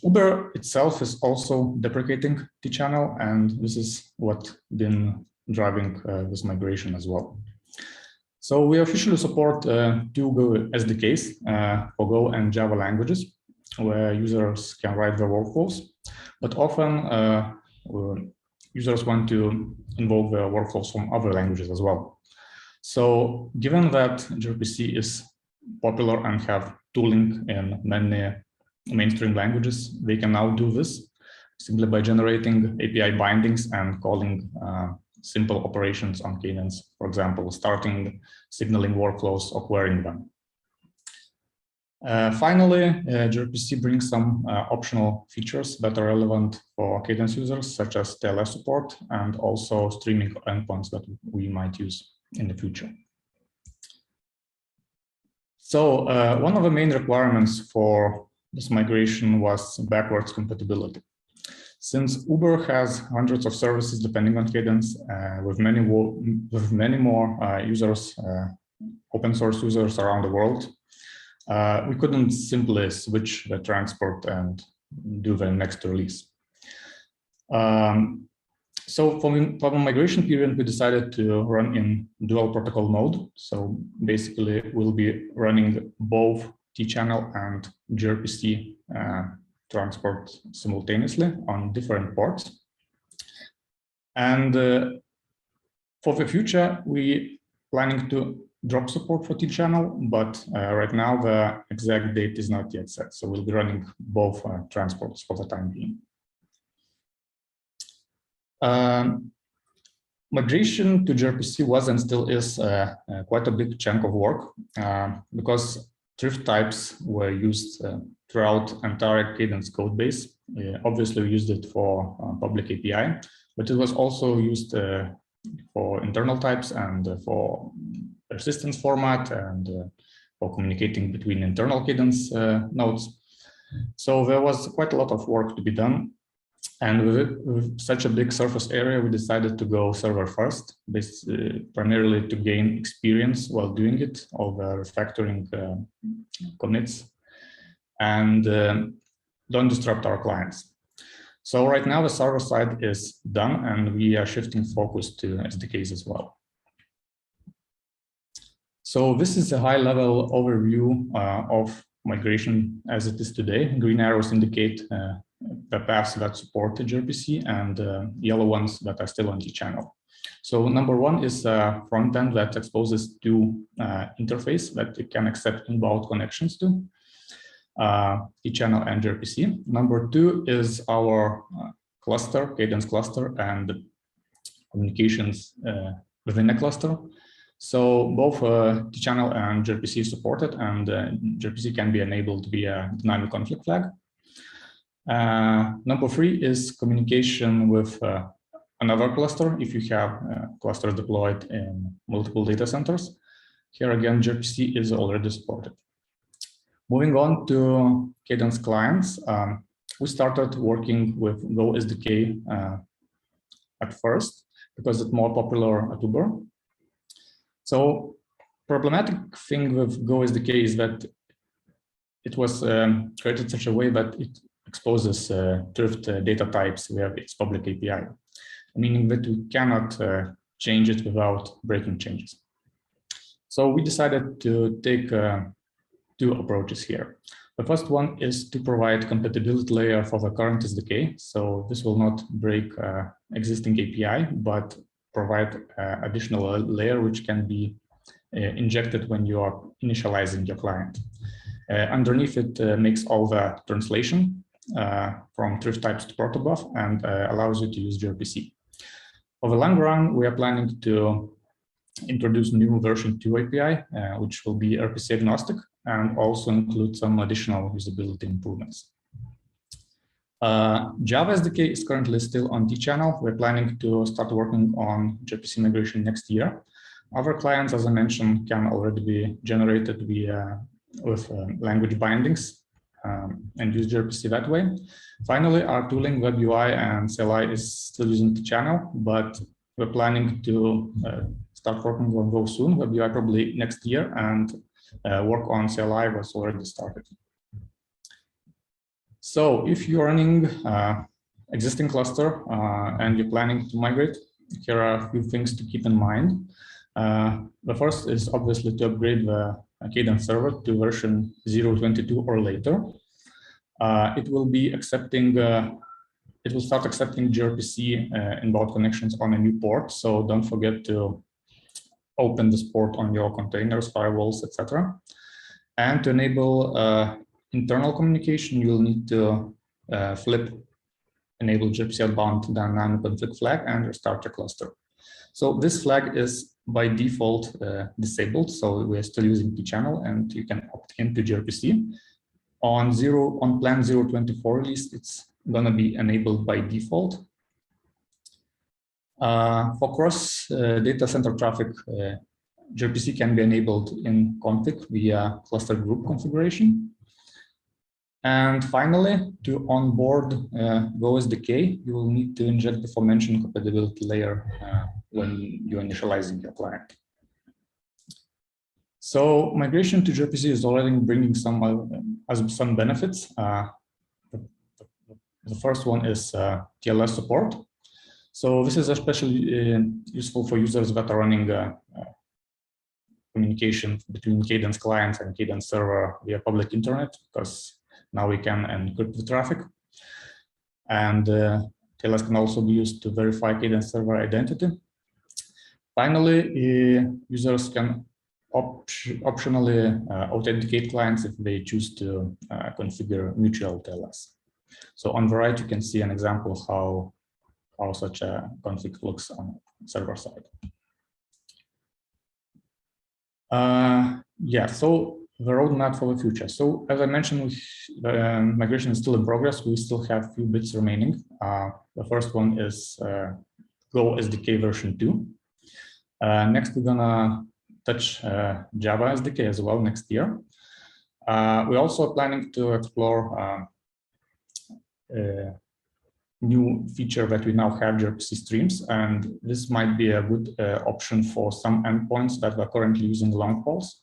Uber itself is also deprecating T-channel, and this is what's been driving this migration as well. So we officially support 2 Go SDKs for Go and Java languages, where users can write their workflows, but often users want to invoke their workflows from other languages as well. So given that gRPC is popular and have tooling in many mainstream languages, they can now do this simply by generating API bindings and calling simple operations on Cadence, for example, starting signaling workflows or querying them. Finally, gRPC brings some optional features that are relevant for Cadence users, such as TLS support and also streaming endpoints that we might use in the future. So one of the main requirements for this migration was backwards compatibility. Since Uber has hundreds of services depending on Cadence, with many more users, open source users around the world, we couldn't simply switch the transport and do the next release. So for the migration period, we decided to run in dual protocol mode. So basically, we'll be running both T-channel and gRPC transport simultaneously on different ports. And for the future, we planning to drop support for T-channel, but right now the exact date is not yet set. So we'll be running both transports for the time being. Migration to gRPC was and still is quite a big chunk of work because drift types were used throughout entire Cadence code base. Obviously, we used it for public API, but it was also used for internal types and for persistence format and for communicating between internal Cadence nodes. So there was quite a lot of work to be done. And with such a big surface area, we decided to go server first, primarily to gain experience while doing it, all the refactoring commits, and don't disrupt our clients. So right now the server side is done, and we are shifting focus to SDKs as well. So this is a high-level overview of migration as it is today. Green arrows indicate the paths that support gRPC, and yellow ones that are still on T-channel. So number one is a front end that exposes to interface that it can accept inbound connections to T-channel and gRPC. Number two is our cluster, Cadence cluster, and communications within a cluster. So both T-channel and gRPC supported, and gRPC can be enabled via dynamic conflict flag. Number three is communication with another cluster if you have clusters deployed in multiple data centers. Here again, gRPC is already supported. Moving on to Cadence clients, we started working with Go SDK at first because it's more popular at Uber. So problematic thing with Go SDK is that it was created such a way that it exposes drift data types via its public API, meaning that we cannot change it without breaking changes. So we decided to take two approaches here. The first one is to provide compatibility layer for the current SDK. So this will not break existing API, but provide additional layer which can be injected when you are initializing your client. Underneath it makes all the translation from thrift types to protobuf and allows you to use gRPC. For the long run, we are planning to introduce new version 2 API, which will be RPC agnostic and also include some additional usability improvements. Java SDK is currently still on T channel. We're planning to start working on gRPC migration next year. Other clients, as I mentioned, can already be generated with language bindings and use gRPC that way. Finally, our tooling, Web UI and CLI is still using T channel, but we're planning to start working on those soon. Web UI probably next year, and work on CLI was already started. So if you're running existing cluster and you're planning to migrate, here are a few things to keep in mind. The first is obviously to upgrade the Cadence server to version 0.22 or later. It will be accepting, it will start accepting gRPC inbound connections on a new port. So don't forget to open this port on your containers, firewalls, etc. And to enable internal communication, you'll need to enable gRPC outbound dynamic config flag and restart your cluster. So this flag is by default disabled, so we're still using T channel, and you can opt into gRPC. On plan 0.24 release, it's gonna be enabled by default. For cross data center traffic, gRPC can be enabled in config via cluster group configuration. And finally, to onboard Go SDK, you will need to inject the aforementioned compatibility layer when you're initializing your client. So migration to gRPC is already bringing some benefits. The first one is TLS support. So this is especially useful for users that are running communication between Cadence clients and Cadence server via public internet, because now we can encrypt the traffic. And TLS can also be used to verify Cadence server identity. Finally, users can optionally authenticate clients if they choose to configure mutual TLS. So on the right, you can see an example of how such a config looks on server side. Yeah, so the roadmap for the future. So as I mentioned, the migration is still in progress. We still have a few bits remaining. The first one is Go SDK version 2. Next, we're gonna touch Java SDK as well next year. We're also planning to explore new feature that we now have, gRPC streams, and this might be a good option for some endpoints that are currently using long hauls.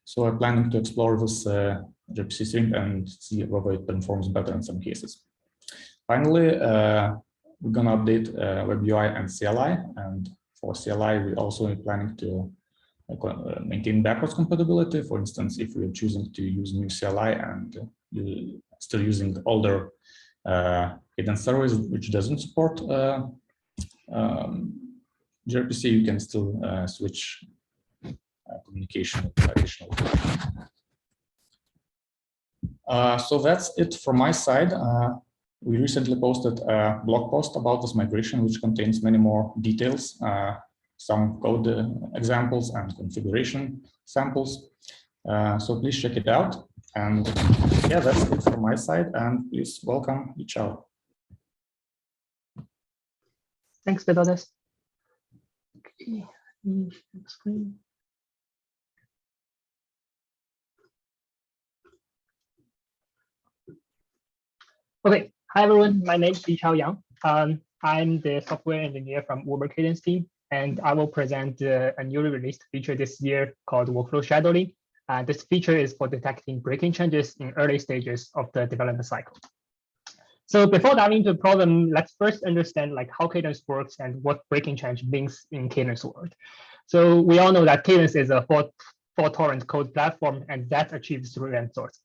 So we're planning to explore this gRPC stream and see whether it performs better in some cases. Finally, we're going to update Web UI and CLI, and for CLI, we're also planning to maintain backwards compatibility. For instance, if we're choosing to use new CLI and still using older Cadence service which doesn't support gRPC, you can still switch communication with additional. So that's it from my side. We recently posted a blog post about this migration, which contains many more details, some code examples and configuration samples. So please check it out. And yeah, that's it from my side. And please welcome each other. Thanks, Vidonis. Okay, screen. Okay, hi everyone. My name is Lichao Yang. I'm the software engineer from Uber Cadence team, and I will present a newly released feature this year called workflow shadowing. This feature is for detecting breaking changes in early stages of the development cycle. So before diving into the problem, let's first understand how Cadence works and what breaking change means in Cadence world. So we all know that Cadence is a fault-tolerant code platform, and that's achieved through event source.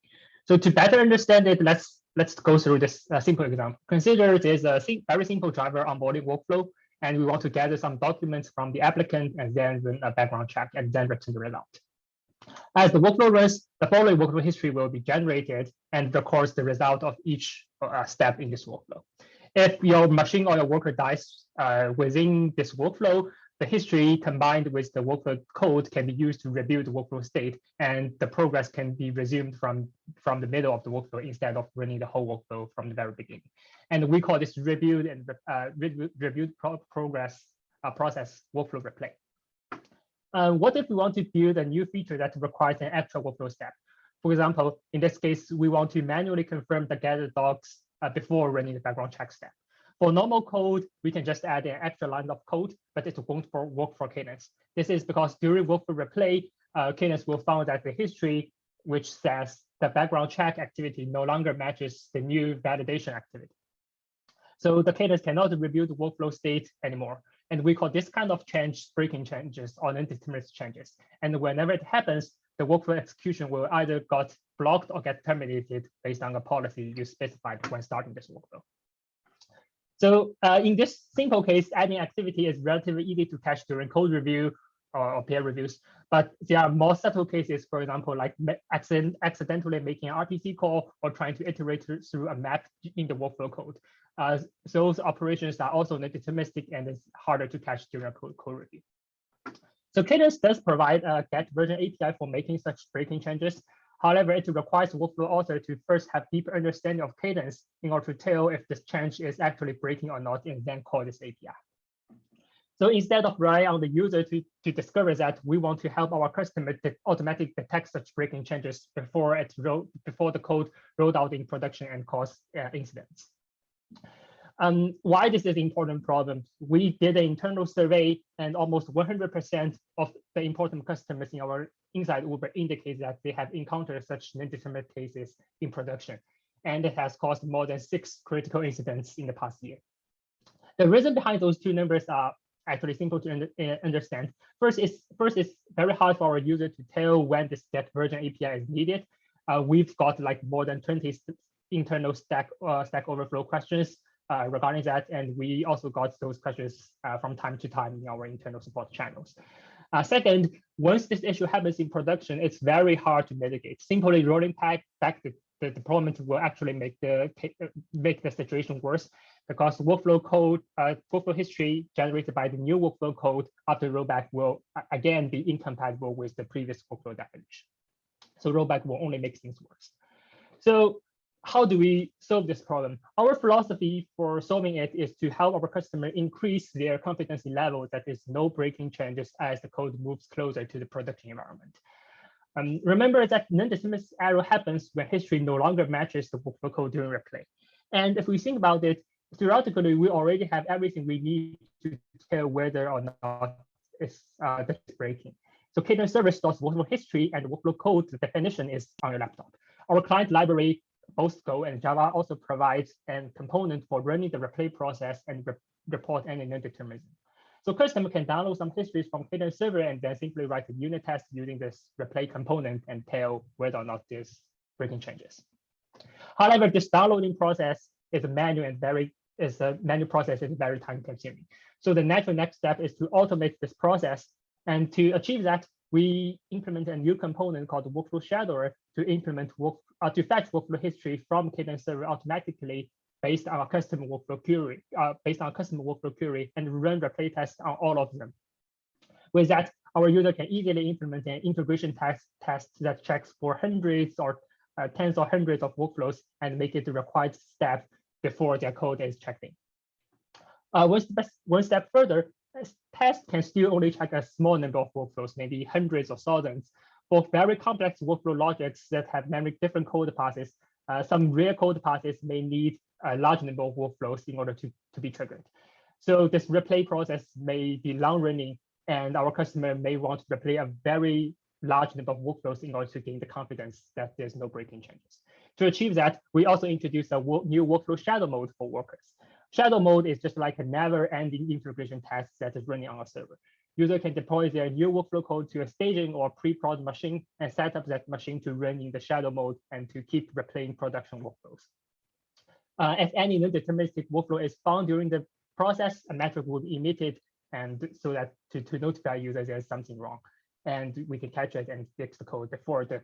So to better understand it, let's go through this simple example. Consider there's a very simple driver onboarding workflow, and we want to gather some documents from the applicant and then run a background check and then return the result. As the workflow runs, the following workflow history will be generated and records the result of each step in this workflow. If your machine or your worker dies within this workflow, the history combined with the workflow code can be used to rebuild the workflow state, and the progress can be resumed from the middle of the workflow instead of running the whole workflow from the very beginning. And we call this rebuild and process workflow replay. What if we want to build a new feature that requires an extra workflow step? For example, in this case, we want to manually confirm the gathered docs before running the background check step. For normal code, we can just add an extra line of code, but it won't work for Cadence. This is because during workflow replay, Cadence will find that the history, which says the background check activity no longer matches the new validation activity. So the Cadence cannot review the workflow state anymore. And we call this kind of change breaking changes or indeterminate changes. And whenever it happens, the workflow execution will either get blocked or get terminated based on a policy you specified when starting this workflow. So in this simple case, adding activity is relatively easy to catch during code review or peer reviews, but there are more subtle cases, for example, like accidentally making an RPC call or trying to iterate through a map in the workflow code. Those operations are also deterministic and it's harder to catch during a code review. So Cadence does provide a get version API for making such breaking changes. However, it requires the workflow author to first have deeper understanding of Cadence in order to tell if this change is actually breaking or not, and then call this API. So instead of relying on the user to discover that, we want to help our customer to automatically detect such breaking changes before the code rolled out in production and cause incidents. Why this is an important problem? We did an internal survey, and almost 100% of the important customers in our inside Uber indicate that they have encountered such indeterminate cases in production, and it has caused more than 6 critical incidents in the past year. The reason behind those two numbers are actually simple to understand. First, it's very hard for our user to tell when this get version API is needed. We've got like more than 20 internal Stack Overflow questions regarding that, and we also got those questions from time to time in our internal support channels. Second, once this issue happens in production, it's very hard to mitigate. Simply rolling back the deployment will actually make the situation worse, because workflow history generated by the new workflow code after rollback will again be incompatible with the previous workflow definition. So rollback will only make things worse. So how do we solve this problem? Our philosophy for solving it is to help our customer increase their confidence level that there's no breaking changes as the code moves closer to the production environment. Remember that non-deterministic error happens when history no longer matches the workflow code during replay. And if we think about it, theoretically, we already have everything we need to tell whether or not it's breaking. So Cadence Server stores workflow history and workflow code. The definition is on your laptop. Our client library, both Go and Java, also provides a component for running the replay process and report any non-determinism. So customer can download some histories from Cadence Server and then simply write a unit test using this replay component and tell whether or not there's breaking changes. However, this downloading process is a manual process is very time consuming. So the natural next step is to automate this process. And to achieve that, we implement a new component called the workflow shadower to fetch workflow history from Cadence Server automatically based on a customer workflow query, and run replay tests on all of them. With that, our user can easily implement an integration test that checks for hundreds or tens or hundreds of workflows and make it the required step before their code is checked in. One step further, tests can still only check a small number of workflows, maybe hundreds or thousands. For very complex workflow logics that have many different code passes, some rare code passes may need a large number of workflows in order to be triggered. So this replay process may be long running, and our customer may want to replay a very large number of workflows in order to gain the confidence that there's no breaking changes. To achieve that, we also introduced a new workflow shadow mode for workers. Shadow mode is just like a never-ending integration test that is running on a server. user can deploy their new workflow code to a staging or pre-prod machine and set up that machine to run in the shadow mode and to keep replaying production workflows. If any non-deterministic workflow is found during the process, a metric will be emitted, and so that to notify users there's something wrong, and we can catch it and fix the code before the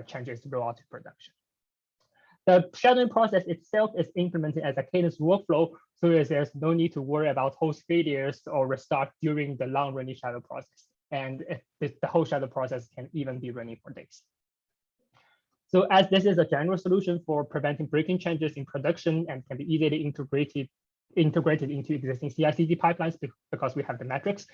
changes roll out to production. The shadowing process itself is implemented as a Cadence workflow, so there's no need to worry about host failures or restart during the long-running shadow process. And the whole shadow process can even be running for days. So as this is a general solution for preventing breaking changes in production and can be easily integrated into existing CI/CD pipelines because we have the metrics,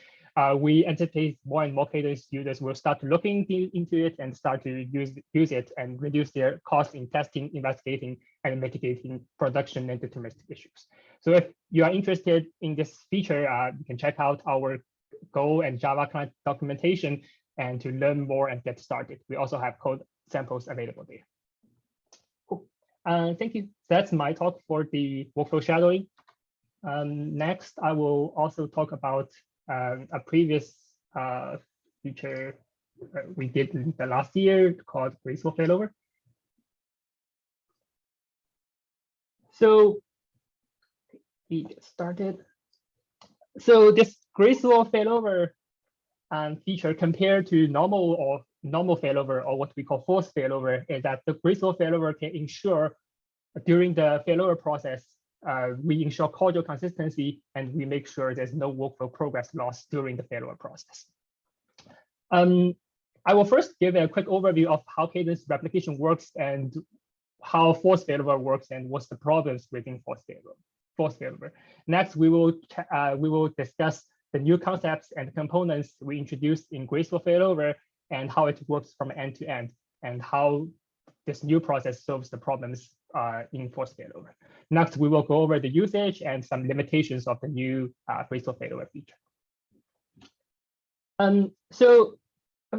we anticipate more and more Cadence users will start looking into it and start to use it and reduce their cost in testing, investigating, and mitigating production and deterministic issues. So if you are interested in this feature, you can check out our Go and Java client documentation and to learn more and get started. We also have code samples available there. Cool. Thank you. That's my talk for the workflow shadowing. Next, I will also talk about a previous feature we did in the last year called Graceful Failover. So we get started. So this Graceful Failover feature compared to normal failover, or what we call forced failover, is that the Graceful Failover can ensure during the failover process, we ensure cordial consistency and we make sure there's no workflow progress lost during the failover process. I will first give a quick overview of how Cadence replication works and how forced failover works and what's the problems within forced failover. Next, we will discuss the new concepts and components we introduced in Graceful Failover and how it works from end to end and how this new process solves the problems in forced failover. Next, we will go over the usage and some limitations of the new Graceful Failover feature. So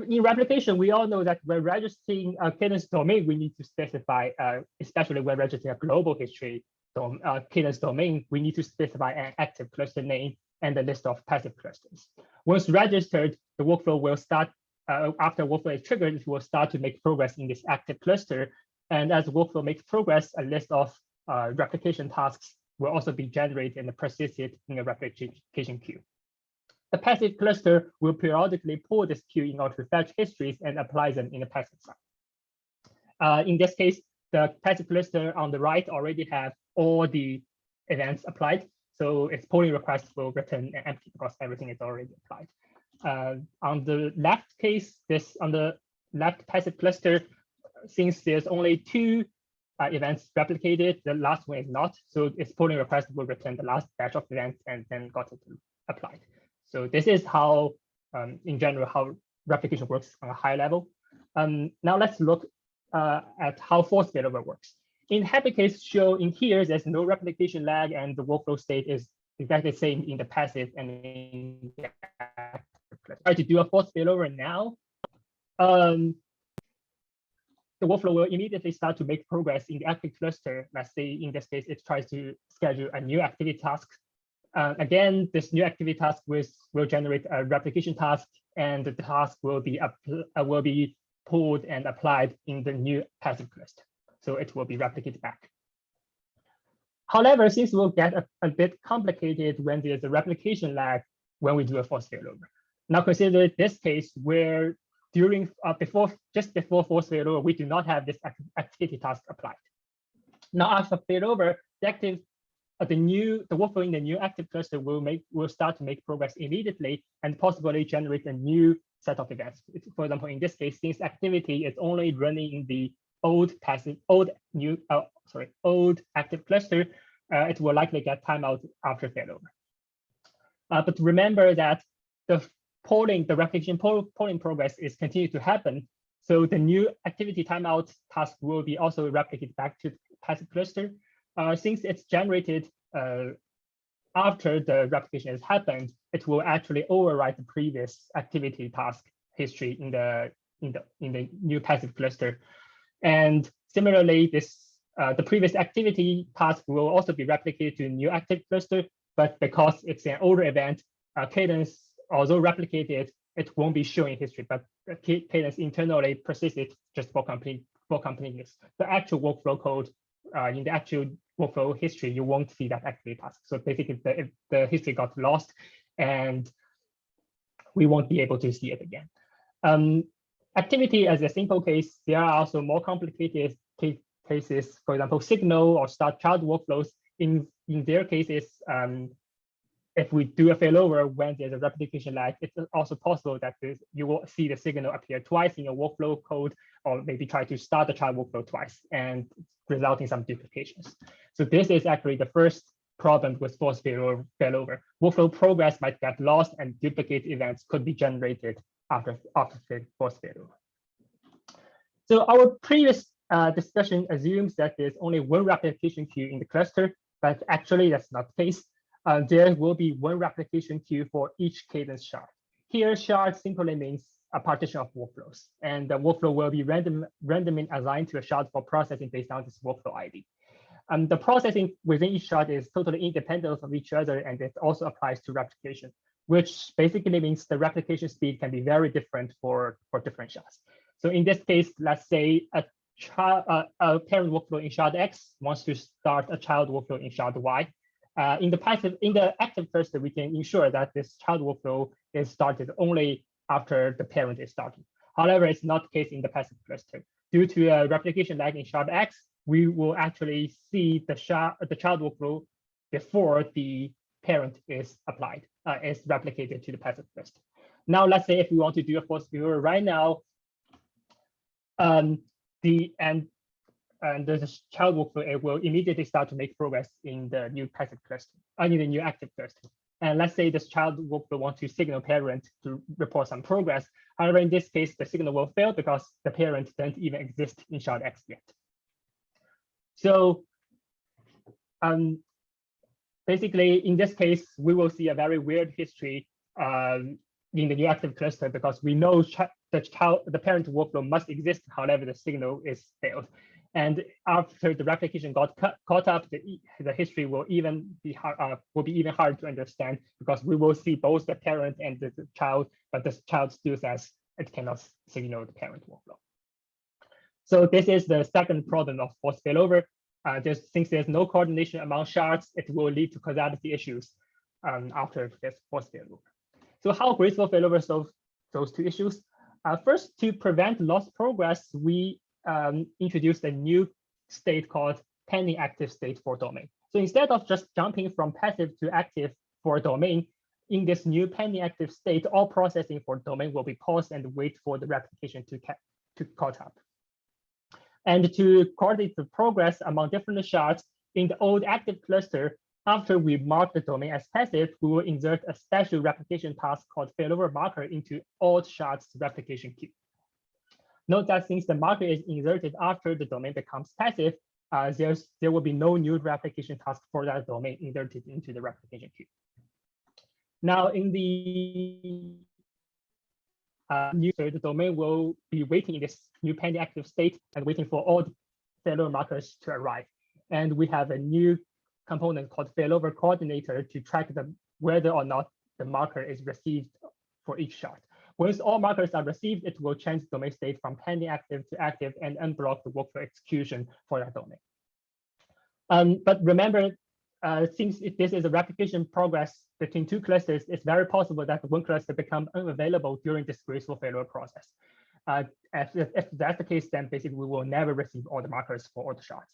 in replication, we all know that when registering a Cadence domain, we need to specify, especially when registering a global history Cadence domain, we need to specify an active cluster name and a list of passive clusters. Once registered, the workflow will start, after workflow is triggered, it will start to make progress in this active cluster. And as the workflow makes progress, a list of replication tasks will also be generated and persisted in a replication queue. The passive cluster will periodically pull this queue in order to fetch histories and apply them in the passive side. In this case, the passive cluster on the right already have all the events applied. So its polling request will return empty because everything is already applied. On the left case, on the left passive cluster, since there's only 2 events replicated, the last one is not. So its polling request will return the last batch of events and then got it applied. So this is how, in general, how replication works on a high level. Now let's look at how forced failover works. In happy case shown in here, there's no replication lag and the workflow state is exactly the same in the passive and in the active cluster. Try to do a forced failover now. The workflow will immediately start to make progress in the active cluster. Let's say in this case, it tries to schedule a new activity task. Again, this new activity task will generate a replication task, and the task will be pulled and applied in the new passive cluster. So it will be replicated back. However, things will get a bit complicated when there's a replication lag when we do a forced failover. Now consider this case where during just before forced failover, we do not have this activity task applied. Now after failover, the workflow in the new active cluster will start to make progress immediately and possibly generate a new set of events. For example, in this case, since activity is only running in the old active cluster, it will likely get timeout after failover. But remember that the replication polling progress is continuing to happen. So the new activity timeout task will be also replicated back to the passive cluster. Since it's generated after the replication has happened, it will actually overwrite the previous activity task history in the new passive cluster. And similarly, the previous activity task will also be replicated to a new active cluster, but because it's an older event, Cadence although replicated, it won't be shown in history, but Cadence internally persists it just for completeness. The actual workflow code in the actual workflow history, you won't see that activity task. So basically, the history got lost, and we won't be able to see it again. Activity as a simple case, there are also more complicated cases. For example, signal or start child workflows. In their cases, if we do a failover when there's a replication lag, it's also possible that you will see the signal appear twice in your workflow code, or maybe try to start the child workflow twice and result in some duplications. So this is actually the first problem with forced failover. Workflow progress might get lost, and duplicate events could be generated after forced failover. So our previous discussion assumes that there's only one replication queue in the cluster, but actually that's not the case. There will be one replication queue for each Cadence shard. Here, shard simply means a partition of workflows, and the workflow will be randomly assigned to a shard for processing based on this workflow ID. The processing within each shard is totally independent of each other, and it also applies to replication, which basically means the replication speed can be very different for different shards. So in this case, let's say a parent workflow in shard X wants to start a child workflow in shard Y. In the active cluster, we can ensure that this child workflow is started only after the parent is started. However, it's not the case in the passive cluster. Due to a replication lag in shard X, we will actually see the child workflow before the parent is applied, is replicated to the passive cluster. Now, let's say if we want to do a forced failover right now, the child workflow, it will immediately start to make progress in the new passive cluster, in the new active cluster. And let's say this child workflow wants to signal parent to report some progress. However, in this case, the signal will fail because the parent doesn't even exist in shard X yet. So basically, in this case, we will see a very weird history in the new active cluster because we know the parent workflow must exist. However, the signal is failed. And after the replication got caught up, the history will be even harder to understand because we will see both the parent and the child, but the child still says it cannot signal the parent workflow. So this is the second problem of forced failover. Since there's no coordination among shards, it will lead to causality issues after this forced failover. So how Graceful Failover solves those two issues? First, to prevent lost progress, we introduced a new state called pending active state for domain. So instead of just jumping from passive to active for a domain, in this new pending active state, all processing for domain will be paused and wait for the replication to caught up. And to coordinate the progress among different shards in the old active cluster, after we mark the domain as passive, we will insert a special replication task called failover marker into all shards replication queue. Note that since the marker is inserted after the domain becomes passive, there will be no new replication task for that domain inserted into the replication queue. Now, in the the domain will be waiting in this new pending active state and waiting for all the failover markers to arrive. And we have a new component called failover coordinator to track whether or not the marker is received for each shard. Once all markers are received, it will change the domain state from pending active to active and unblock the workflow execution for that domain. But remember, since this is a replication progress between two clusters, it's very possible that one cluster becomes unavailable during this graceful failover process. If that's the case, then basically we will never receive all the markers for all the shards.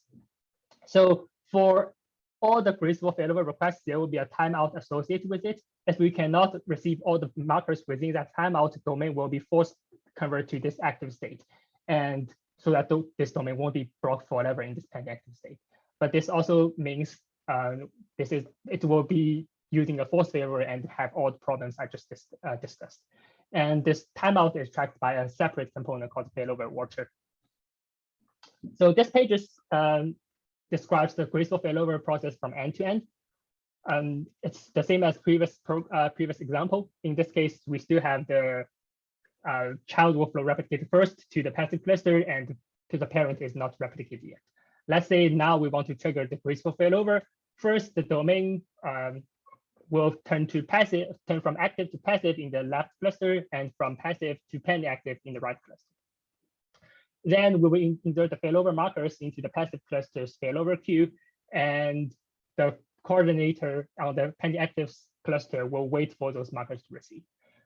So for all the graceful failover requests, there will be a timeout associated with it. If we cannot receive all the markers within that timeout, the domain will be forced to convert to this active state, and so that this domain won't be blocked forever in this pending active state. But this also means it will be using a forced failover and have all the problems I just discussed. And this timeout is tracked by a separate component called failover watcher. So this page describes the graceful failover process from end to end. It's the same as previous example. In this case, we still have the child workflow replicated first to the passive cluster, and to the parent is not replicated yet. Let's say now we want to trigger the graceful failover. First, the domain will turn from active to passive in the left cluster and from passive to penny-active in the right cluster. Then we will insert the failover markers into the passive cluster's failover queue, and the coordinator on the penny-active cluster will wait for those markers to receive.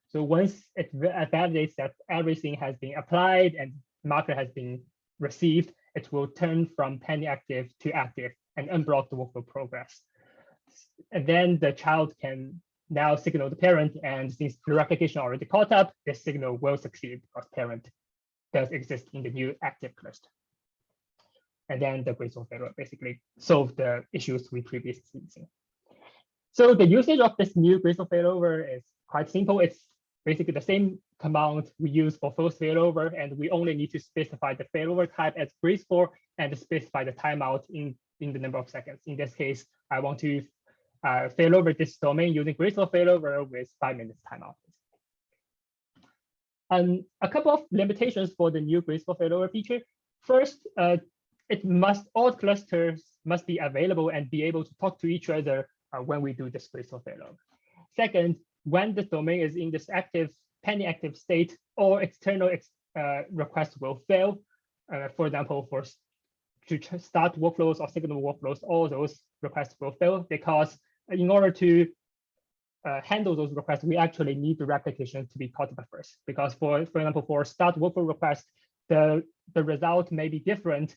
So once it validates that everything has been applied and marker has been received, it will turn from penny-active to active and unblock the workflow progress. And then the child can now signal the parent, and since the replication already caught up, the signal will succeed because parent does exist in the new active cluster. And then the Graceful Failover basically solve the issues we previously seen. So the usage of this new Graceful Failover is quite simple. It's basically the same command we use for false failover, and we only need to specify the failover type as graceful and specify the timeout in the number of seconds. In this case, I want to failover this domain using Graceful Failover with 5 minutes timeout. A couple of limitations for the new Graceful Failover feature. First, all clusters must be available and be able to talk to each other when we do this Graceful Failover. Second, when the domain is in this penny-active state, all external requests will fail. For example, to start workflows or signal workflows, all those requests will fail because in order to handle those requests, we actually need the replication to be caught up first. Because for example, for start workflow request, the result may be different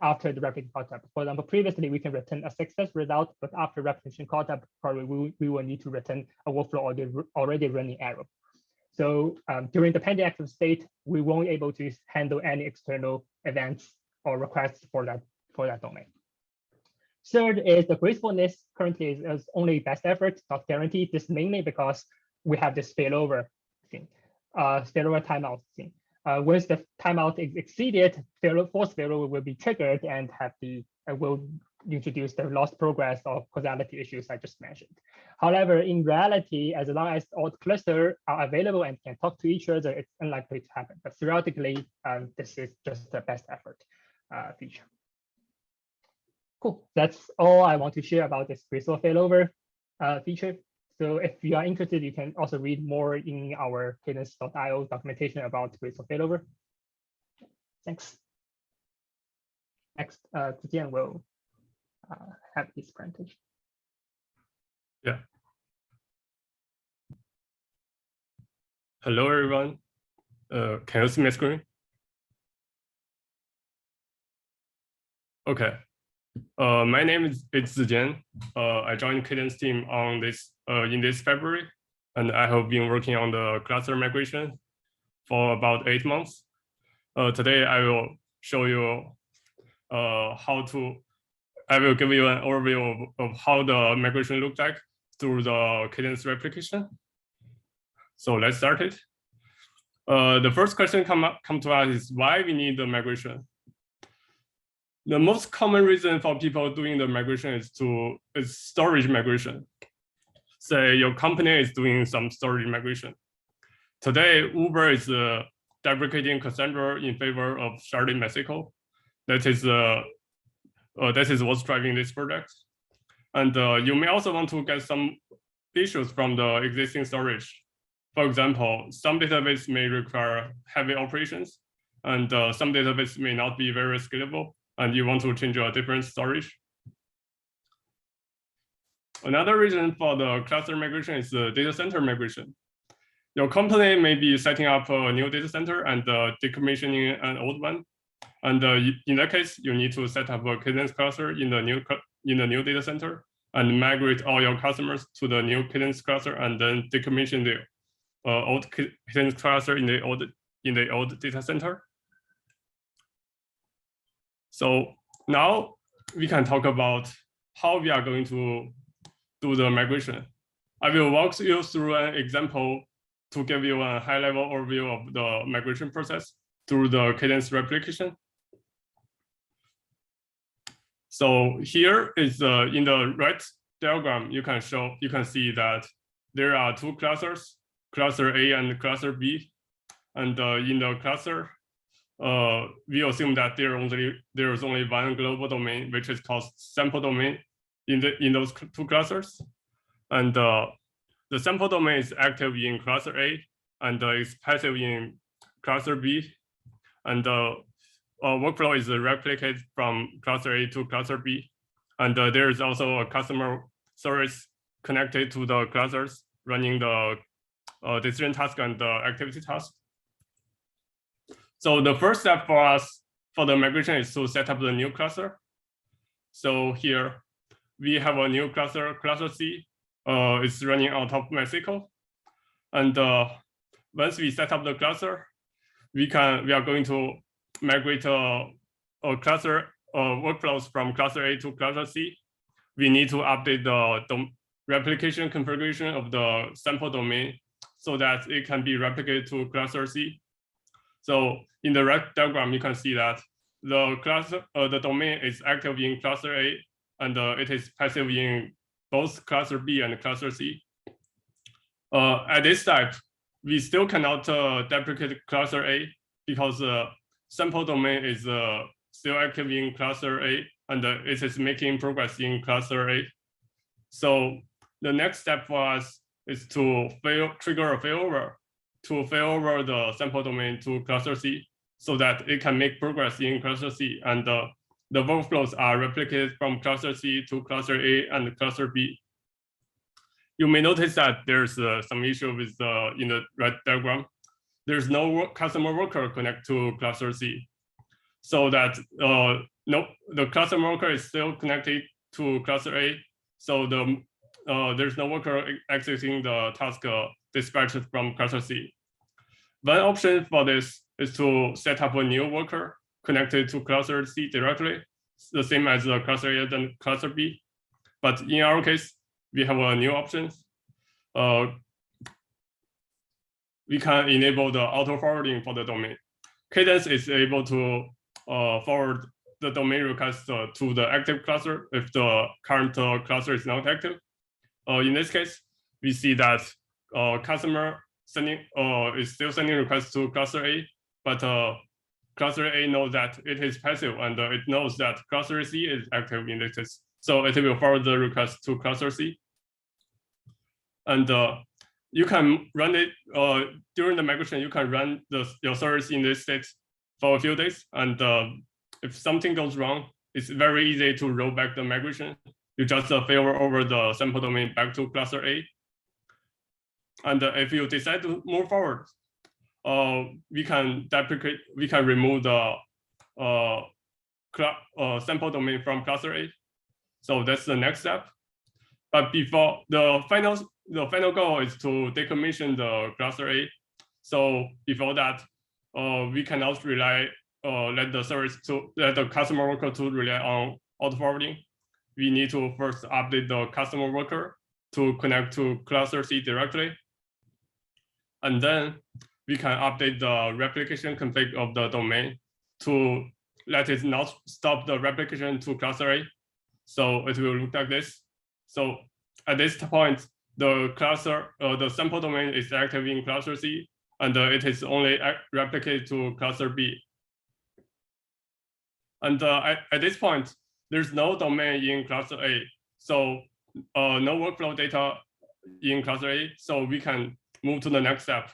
after the replication caught up. For example, previously we can return a success result, but after replication caught up, probably we will need to return a workflow already running error. So during the penny-active state, we won't be able to handle any external events or requests for that domain. Third is the gracefulness currently is only best effort, not guaranteed. This mainly because we have this failover thing, failover timeout thing. Once the timeout is exceeded, force failover will be triggered and will introduce the lost progress or causality issues I just mentioned. However, in reality, as long as all the clusters are available and can talk to each other, it's unlikely to happen. But theoretically, this is just the best effort feature. Cool. That's all I want to share about this Graceful Failover feature. So if you are interested, you can also read more in our cadence.io documentation about Graceful Failover. Thanks. Next, Zhijian will have his presentation. Yeah. Hello, everyone. Can you see my screen? Okay. My name is Zhijian. I joined Cadence team on in this February, and I have been working on the cluster migration for about 8 months. Today, I will show you I will give you an overview of how the migration looks like through the Cadence replication. So let's start it. The first question come to us is why we need the migration. The most common reason for people doing the migration is storage migration. Say your company is doing some storage migration. Today, Uber is deprecating Cassandra in favor of sharded MySQL. That is what's driving this project. And you may also want to get some issues from the existing storage. For example, some database may require heavy operations, and some database may not be very scalable, and you want to change a different storage. Another reason for the cluster migration is the data center migration. Your company may be setting up a new data center and decommissioning an old one. And in that case, you need to set up a Cadence cluster in the new data center and migrate all your customers to the new Cadence cluster and then decommission the old Cadence cluster in the old data center. So now we can talk about how we are going to do the migration. I will walk you through an example to give you a high-level overview of the migration process through the Cadence replication. So here is in the right diagram, you can see that there are two clusters, cluster A and cluster B. And in the cluster, we assume that there is only one global domain, which is called sample domain in those two clusters. And the sample domain is active in cluster A and is passive in cluster B. And workflow is replicated from cluster A to cluster B. And there is also a customer service connected to the clusters running the decision task and the activity task. So the first step for us for the migration is to set up the new cluster. So here we have a new cluster C. It's running on top of MySQL. And once we set up the cluster, we are going to migrate a cluster workflows from cluster A to cluster C. We need to update the replication configuration of the sample domain so that it can be replicated to cluster C. So in the right diagram, you can see that the domain is active in cluster A, and it is passive in both cluster B and cluster C. At this step, we still cannot deprecate cluster A because the sample domain is still active in cluster A, and it is making progress in cluster A. So the next step for us is to trigger a failover to fail over the sample domain to cluster C so that it can make progress in cluster C, and the workflows are replicated from cluster C to cluster A and cluster B. You may notice that there's some issue with in the right diagram. There's no customer worker connect to cluster C, so that the customer worker is still connected to cluster A. So there's no worker executing the task dispatched from cluster C. One option for this is to set up a new worker connected to cluster C directly, the same as the cluster A and cluster B. But in our case, we have a new option. We can enable the auto forwarding for the domain. Cadence is able to forward the domain request to the active cluster if the current cluster is not active. In this case, we see that customer is still sending requests to cluster A, but cluster A knows that it is passive, and it knows that cluster C is active in this case. So it will forward the request to cluster C. And you can run it during the migration. You can run your service in this state for a few days. And if something goes wrong, it's very easy to roll back the migration. You just fail over the sample domain back to cluster A. And if you decide to move forward, we can remove the sample domain from cluster A. So that's the next step. But before the final goal is to decommission the cluster A. So before that, we cannot let the customer worker to rely on auto forwarding. We need to first update the customer worker to connect to cluster C directly. And then we can update the replication config of the domain to let it not stop the replication to cluster A. So it will look like this. So at this point, the sample domain is active in cluster C, and it is only replicated to cluster B. And at this point, there's no domain in cluster A, so no workflow data in cluster A. So we can move to the next step.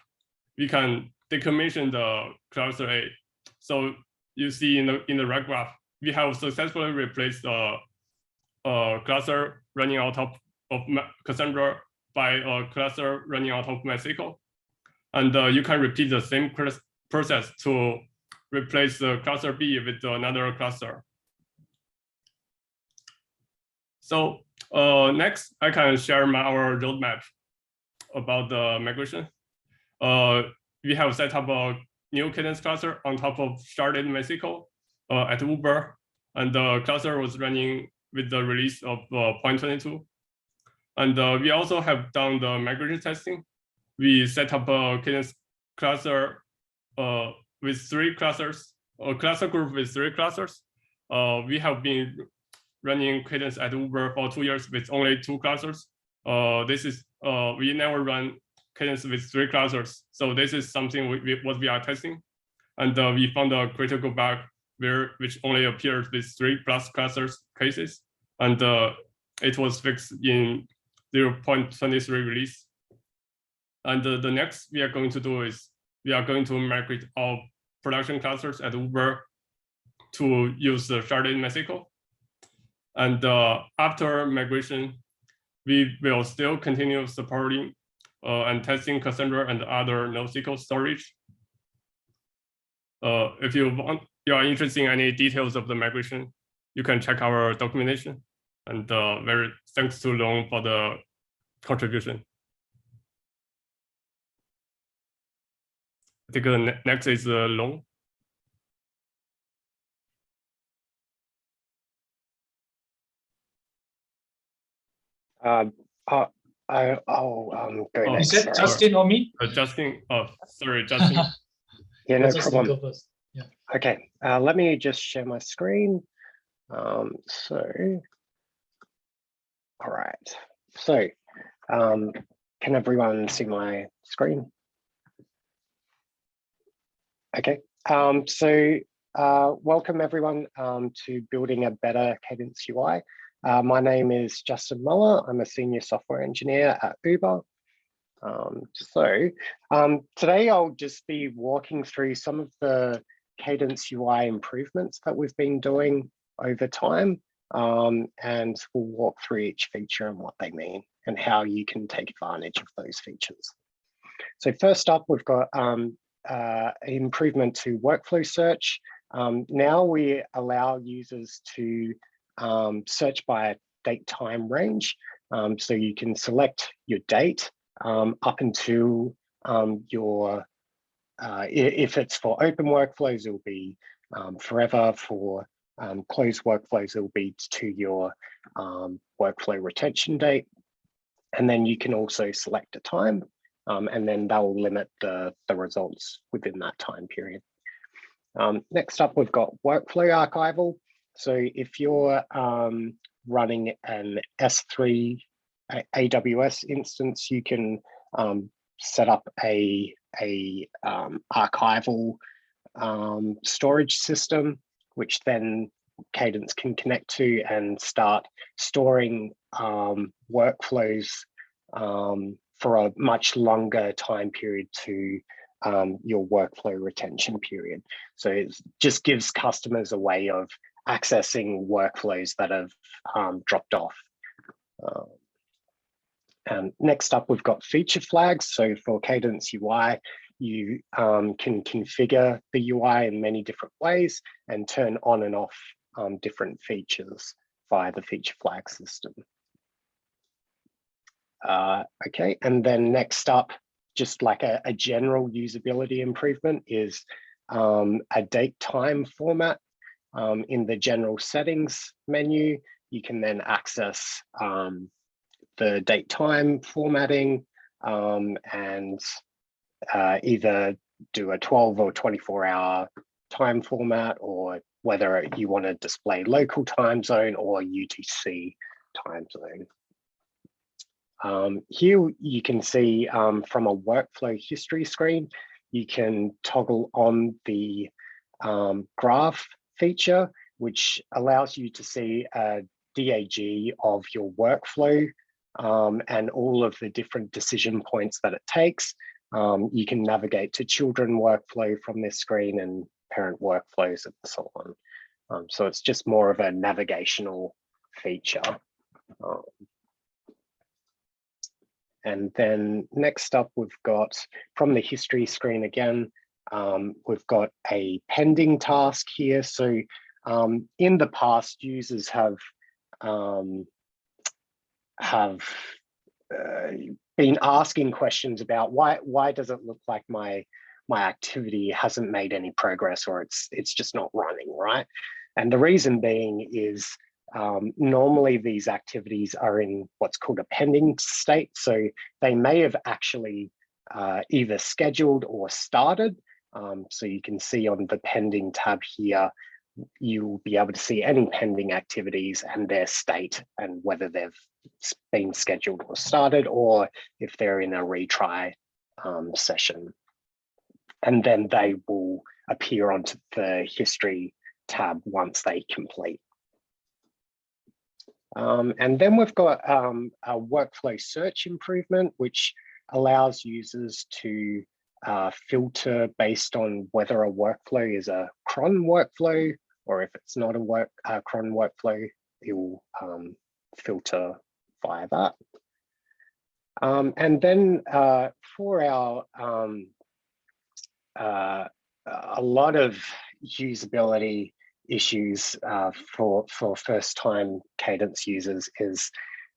We can decommission the cluster A. So you see in the right graph, we have successfully replaced the cluster running on top of Cassandra by a cluster running on top of MySQL. And you can repeat the same process to replace the cluster B with another cluster. So next, I can share our roadmap about the migration. We have set up a new Cadence cluster on top of sharded MySQL at Uber, and the cluster was running with the release of 0.22. And we also have done the migration testing. We set up a Cadence cluster with 3 clusters, a cluster group with 3 clusters. We have been running Cadence at Uber for 2 years with only 2 clusters. We never run Cadence with 3 clusters. So this is something what we are testing. And we found a critical bug which only appears with 3+ clusters cases. And it was fixed in 0.23 release. And the next we are going to do is we are going to migrate all production clusters at Uber to use the sharded MySQL. And after migration, we will still continue supporting and testing Cassandra and other NoSQL storage. If you are interested in any details of the migration, you can check our documentation. And very thanks to Long for the contribution. I think next is Long. Go next. Is it Justin or me? Justin. Oh, sorry, Justin. Yeah, no Justin, problem. go first. Yeah. Okay, let me just share my screen. All right. So, can everyone see my screen? Okay. Welcome everyone to Building a Better Cadence UI. My name is Justin Muller. I'm a senior software engineer at Uber. Today I'll just be walking through some of the Cadence UI improvements that we've been doing over time, and we'll walk through each feature and what they mean and how you can take advantage of those features. So first up, we've got improvement to workflow search. Now we allow users to search by date time range. So you can select your date up until your, if it's for open workflows, it will be forever. For closed workflows, it will be to your workflow retention date. And then you can also select a time, and then that will limit the results within that time period. Next up, we've got workflow archival. So if you're running an S3 AWS instance, you can set up a archival storage system, which then Cadence can connect to and start storing workflows for a much longer time period to your workflow retention period. So it just gives customers a way of accessing workflows that have dropped off. And next up, we've got feature flags. So for Cadence UI, you can configure the UI in many different ways and turn on and off different features via the feature flag system. Okay, and then next up, just like a general usability improvement is a date time format. In the general settings menu, you can then access the date time formatting and either do a 12 or 24-hour time format, or whether you want to display local time zone or UTC time zone. Here you can see from a workflow history screen, you can toggle on the graph feature, which allows you to see a DAG of your workflow and all of the different decision points that it takes. You can navigate to children workflow from this screen and parent workflows and so on. So it's just more of a navigational feature. And then next up, we've got from the history screen again, we've got a pending task here. So in the past, users have been asking questions about why does it look like my activity hasn't made any progress, or it's just not running, right? And the reason being is normally these activities are in what's called a pending state. So they may have actually either scheduled or started. So you can see on the pending tab here, you'll be able to see any pending activities and their state and whether they've been scheduled or started, or if they're in a retry session. And then they will appear onto the history tab once they complete. And then we've got a workflow search improvement, which allows users to filter based on whether a workflow is a cron workflow, or if it's not a cron workflow, it will filter via that. And then for our a lot of usability issues for first-time Cadence users is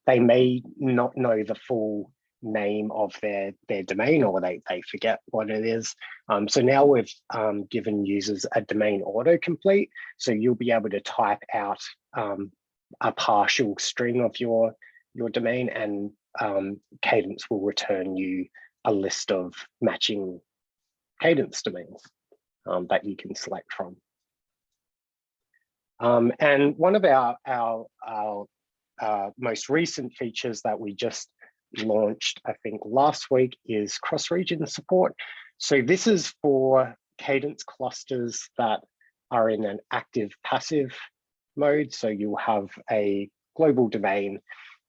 they may not know the full name of their domain, or they forget what it is. So now we've given users a domain autocomplete, so you'll be able to type out a partial string of your domain, and Cadence will return you a list of matching Cadence domains that you can select from. And one of our most recent features that we just launched, I think last week, is cross-region support. So this is for Cadence clusters that are in an active passive mode. So you'll have a global domain,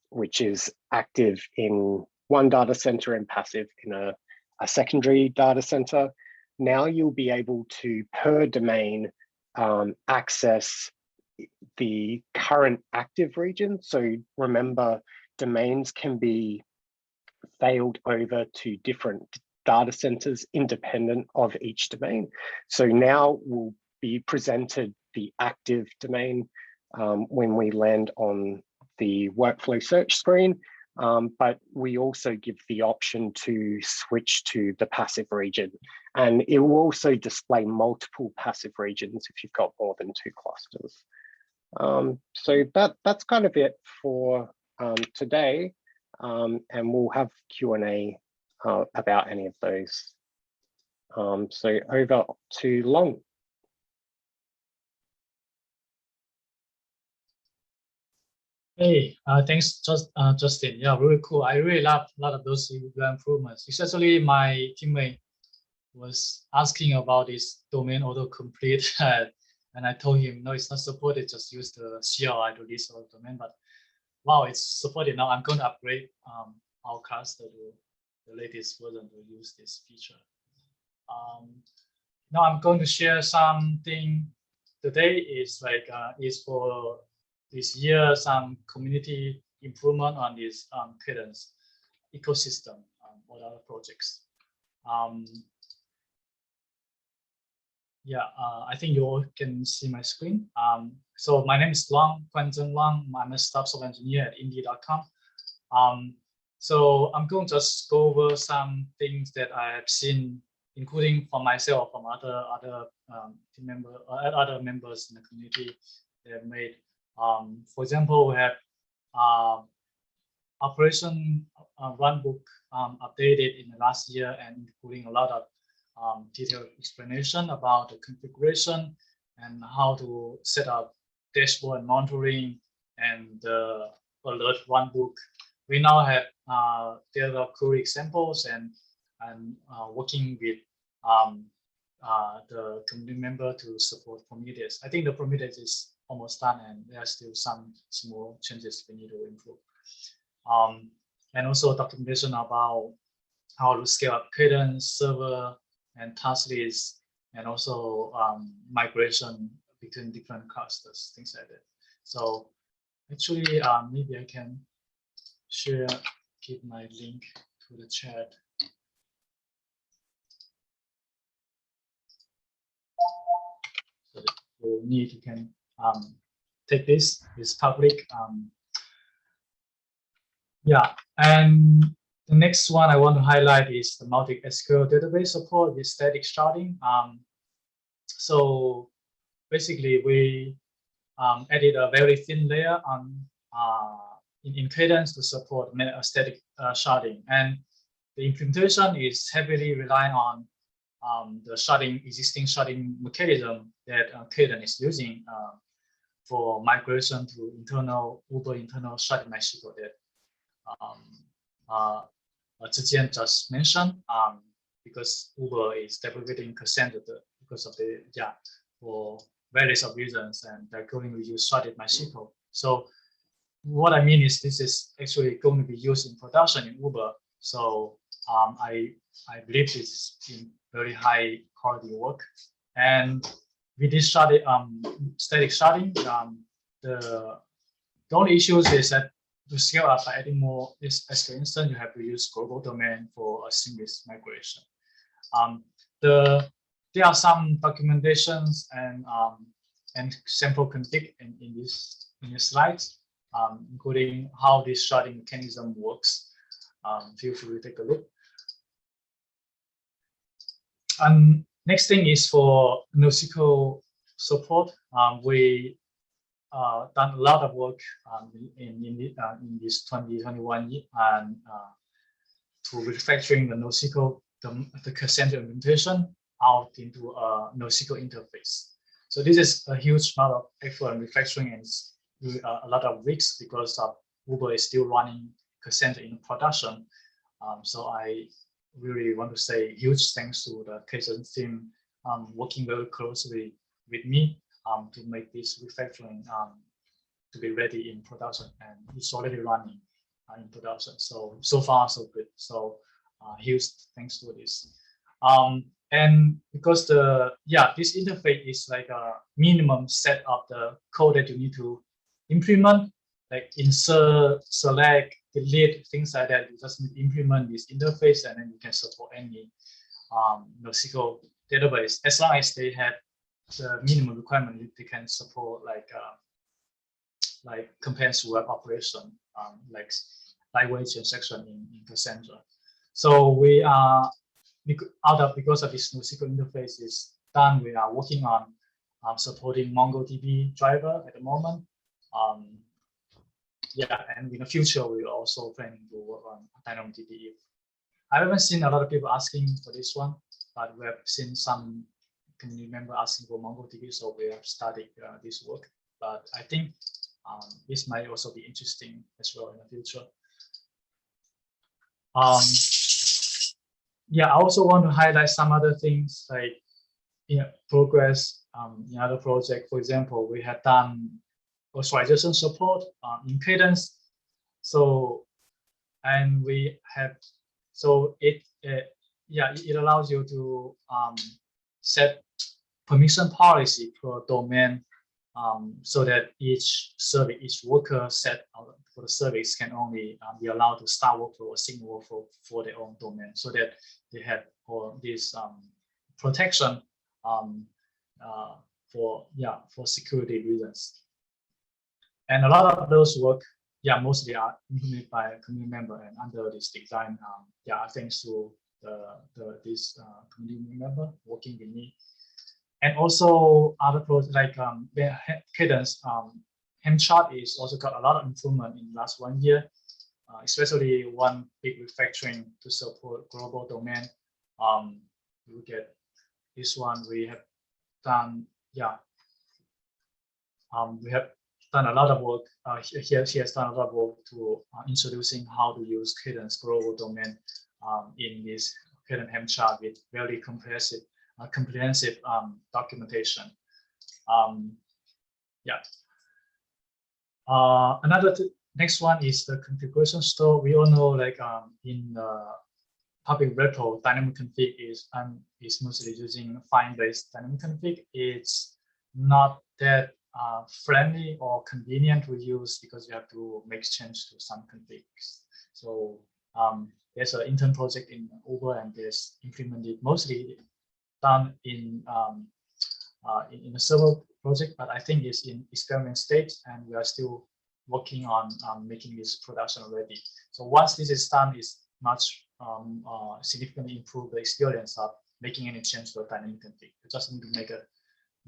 which is active in one data center and passive in a secondary data center. Now you'll be able to, per domain, access the current active region. So remember, domains can be failed over to different data centers independent of each domain. So now we'll be presented the active domain when we land on the workflow search screen, but we also give the option to switch to the passive region. And it will also display multiple passive regions if you've got more than 2 clusters. So that's kind of it for today. And we'll have Q&A about any of those. So over to Long. Hey, thanks, Justin. Yeah, really cool. I really love a lot of those improvements. Especially my teammate was asking about this domain autocomplete, and I told him, no, it's not supported. Just use the CLI to list all domain. But wow, it's supported now. I'm going to upgrade our cluster to the latest version to use this feature. Now I'm going to share something today. Is like is for this year some community improvement on this Cadence ecosystem or other projects. Yeah, I think you all can see my screen. So my name is Quan Zheng Wang. I'm a staff software engineer at indie.com. So I'm going to just go over some things that I have seen, including for myself, from other team members, other members in the community they have made. For example, we have operation runbook updated in the last year, and including a lot of detailed explanation about the configuration and how to set up dashboard and monitoring and the alert runbook. We now have developed query examples and working with the community member to support Prometheus. I think the Prometheus is almost done, and there are still some small changes we need to improve. And also documentation about how to scale up Cadence server and task lists, and also migration between different clusters, things like that. So actually, maybe I can share, keep my link to the chat. So that you need, you can take this, it's public. Yeah, and the next one I want to highlight is the multi-SQL database support with static sharding. So basically, we added a very thin layer on in Cadence to support static sharding, and the implementation is heavily relying on the existing sharding mechanism that Cadence is using for migration to Uber internal sharding MySQL that Zhijian just mentioned, because Uber is deprecating consent because of the for various reasons, and they're going to use sharded MySQL. So what I mean is this is actually going to be used in production in Uber. So I believe this is in very high quality work. And with this static sharding, the only issues is that to scale up by adding more SQL instance, you have to use global domain for a seamless migration. There are some documentations and sample config in this slides, including how this sharding mechanism works. Feel free to take a look. Next thing is for NoSQL support. We done a lot of work in this 2021 year and to refactoring the NoSQL, the Cassandra implementation out into a NoSQL interface. So this is a huge amount of effort and refactoring and a lot of weeks because Uber is still running Cassandra in production. So I really want to say huge thanks to the Cadence team working very closely with me to make this refactoring to be ready in production, and it's already running in production. So far so good. So huge thanks to this. And because this interface is like a minimum set of the code that you need to implement, like insert, select, delete, things like that. You just need to implement this interface, and then you can support any NoSQL database as long as they have the minimum requirement. They can support like compliance web operation, like lightweight transaction in Cassandra. So we are because of this NoSQL interface is done, we are working on supporting MongoDB driver at the moment. And in the future, we are also planning to work on DynamoDB. I haven't seen a lot of people asking for this one, but we have seen some community member asking for MongoDB, so we have started this work. But I think this might also be interesting as well in the future. I also want to highlight some other things like progress in other projects. For example, we have done orchestration support in Cadence. It allows you to set permission policy per domain so that each service, each worker set for the service can only be allowed to start workflow or signal workflow for their own domain, so that they have all this protection for security reasons. And a lot of those work, mostly are implemented by a community member and under this design, thanks to this community member working with me. And also other projects like Cadence Helm chart is also got a lot of improvement in the last 1 year, especially one big refactoring to support global domain. You get this one. We have done we have done a lot of work. She has done a lot of work to introducing how to use Cadence global domain in this Cadence Helm chart with very comprehensive documentation. Next one is the configuration store. We all know, like in the public repo, dynamic config is mostly using file-based dynamic config. It's not that friendly or convenient to use because you have to make change to some configs. So there's an intern project in Uber, and there's implemented mostly done in a server project, but I think it's in experiment stage, and we are still working on making this production ready. So once this is done, it's much significantly improve the experience of making any change to a dynamic config. You just need to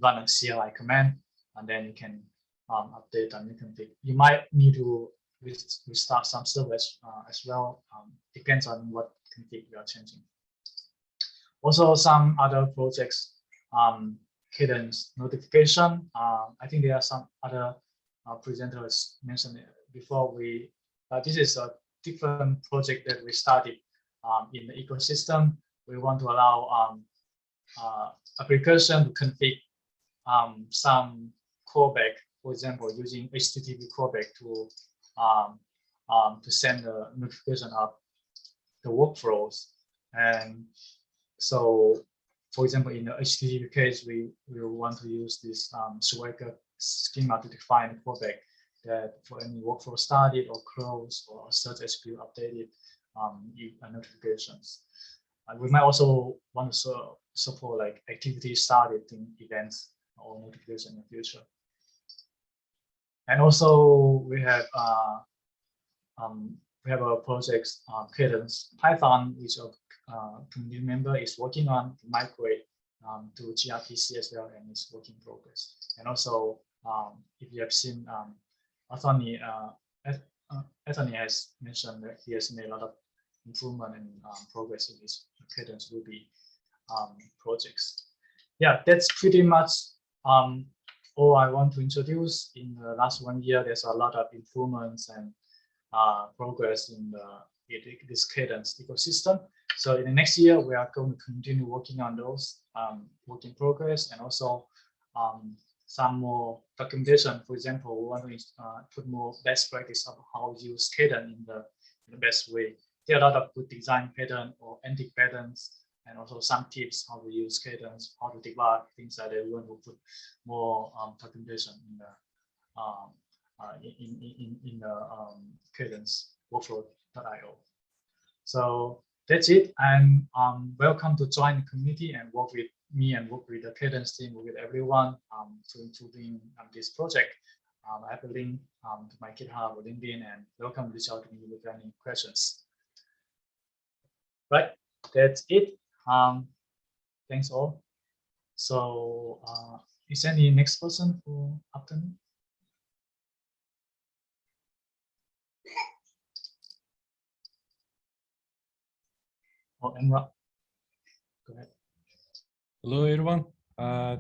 run a CLI command, and then you can update dynamic config. You might need to restart some servers as well. Depends on what config you are changing. Also, some other projects, Cadence notification. I think there are some other presenters mentioned before. This is a different project that we started in the ecosystem. We want to allow application to config some callback, for example, using HTTP callback to to send the notification of the workflows. And so, for example, in the HTTP case, we want to use this Swagger schema to define a callback that for any workflow started or closed or search SQL updated notifications. We might also want to support like activity started in events or notification in the future. And also we have a project Cadence Python, which a community member is working on to migrate to gRPC as well, and it's work in progress. And also, if you have seen, Anthony has mentioned that he has made a lot of improvement and progress in his Cadence Ruby projects. Yeah, that's pretty much all I want to introduce. In the last 1 year, there's a lot of improvements and progress in this Cadence ecosystem. So in the next year, we are going to continue working on those work in progress, and also some more documentation. For example, we want to put more best practice of how to use Cadence in the best way. There are a lot of good design pattern or anti-patterns, and also some tips how to use Cadence, how to debug, things like that. We want to put more documentation in the Cadence workflow.io. So that's it. And welcome to join the community and work with me and work with the Cadence team, work with everyone to improving this project. I have a link to my GitHub or LinkedIn, and welcome to reach out to me with any questions. Right, that's it. Thanks all. So is there any next person for afternoon? Oh, Emra, go ahead. Hello, everyone.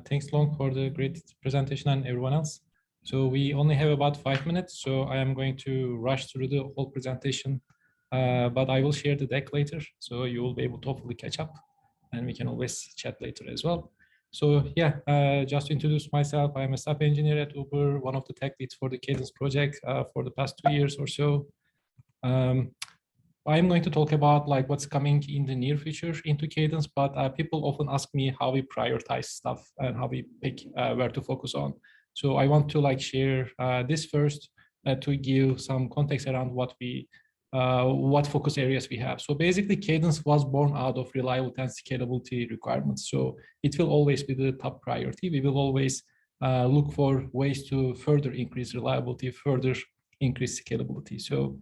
Thanks, Long, for the great presentation and everyone else. So we only have about 5 minutes, so I am going to rush through the whole presentation, but I will share the deck later, so you will be able to hopefully catch up, and we can always chat later as well. So yeah, just to introduce myself, I'm a staff engineer at Uber, one of the tech leads for the Cadence project for the past 2 years or so. I'm going to talk about like what's coming in the near future into Cadence, but people often ask me how we prioritize stuff and how we pick where to focus on. So I want to like share this first to give some context around what focus areas we have. So basically, Cadence was born out of reliability and scalability requirements. So it will always be the top priority. We will always look for ways to further increase reliability, further increase scalability. So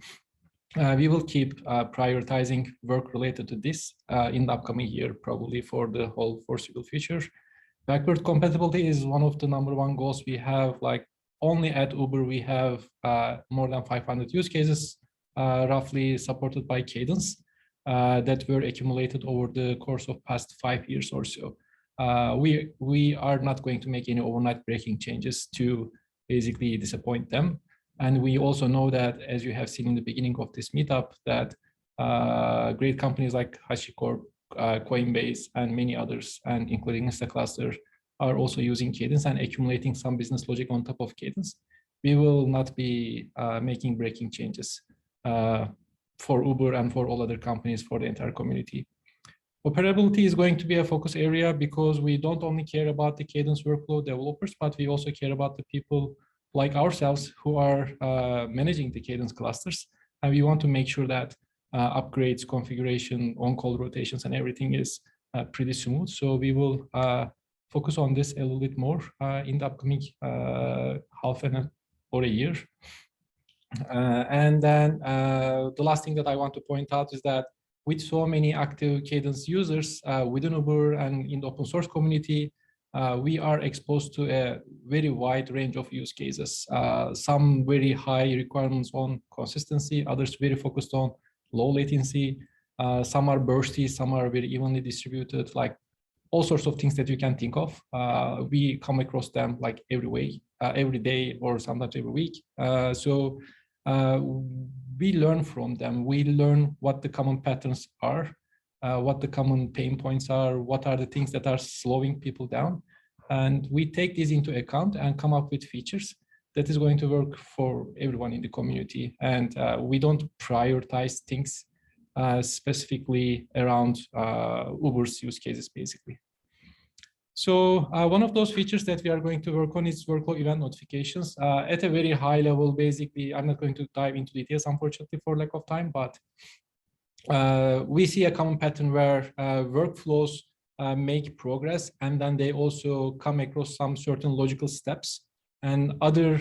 we will keep prioritizing work related to this in the upcoming year, probably for the whole foreseeable future. Backward compatibility is one of the #1 goals we have. Like only at Uber, we have more than 500 use cases roughly supported by Cadence that were accumulated over the course of past 5 years or so. We are not going to make any overnight breaking changes to basically disappoint them. And we also know that, as you have seen in the beginning of this meetup, that great companies like HashiCorp, Coinbase, and many others, and including Instaclustr, are also using Cadence and accumulating some business logic on top of Cadence. We will not be making breaking changes for Uber and for all other companies, for the entire community. Operability is going to be a focus area because we don't only care about the Cadence workflow developers, but we also care about the people like ourselves who are managing the Cadence clusters. And we want to make sure that upgrades, configuration, on-call rotations, and everything is pretty smooth. So we will focus on this a little bit more in the upcoming half or a year. And then the last thing that I want to point out is that with so many active Cadence users within Uber and in the open source community, we are exposed to a very wide range of use cases. Some very high requirements on consistency, others very focused on low latency. Some are bursty, some are very evenly distributed, like all sorts of things that you can think of. We come across them like every day, or sometimes every week. So we learn from them. We learn what the common patterns are, what the common pain points are, what are the things that are slowing people down. And we take these into account and come up with features that is going to work for everyone in the community. And we don't prioritize things specifically around Uber's use cases, basically. So one of those features that we are going to work on is workflow event notifications. At a very high level, basically, I'm not going to dive into details, unfortunately, for lack of time, but we see a common pattern where workflows make progress, and then they also come across some certain logical steps, and other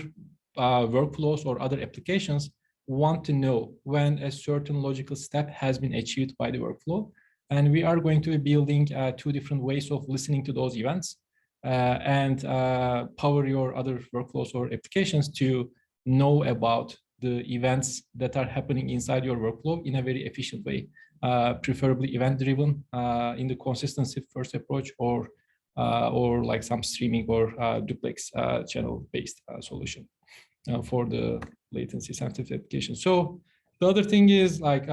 workflows or other applications want to know when a certain logical step has been achieved by the workflow. And we are going to be building two different ways of listening to those events and power your other workflows or applications to know about the events that are happening inside your workflow in a very efficient way, preferably event-driven in the consistency-first approach, or like some streaming or duplex channel-based solution for the latency-sensitive application. So the other thing is, like,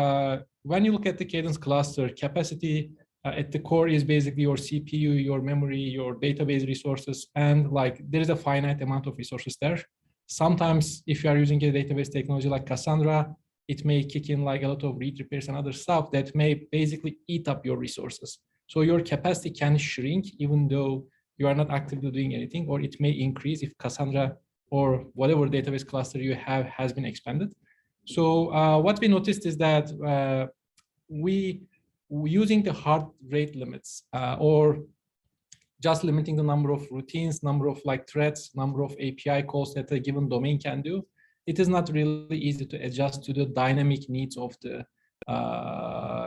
when you look at the Cadence cluster, capacity at the core is basically your CPU, your memory, your database resources, and like there is a finite amount of resources there. Sometimes if you are using a database technology like Cassandra, it may kick in like a lot of read repairs and other stuff that may basically eat up your resources. So your capacity can shrink even though you are not actively doing anything, or it may increase if Cassandra or whatever database cluster you have has been expanded. So what we noticed is that we using the hard rate limits or just limiting the number of routines, number of like threads, number of API calls that a given domain can do, it is not really easy to adjust to the dynamic needs of the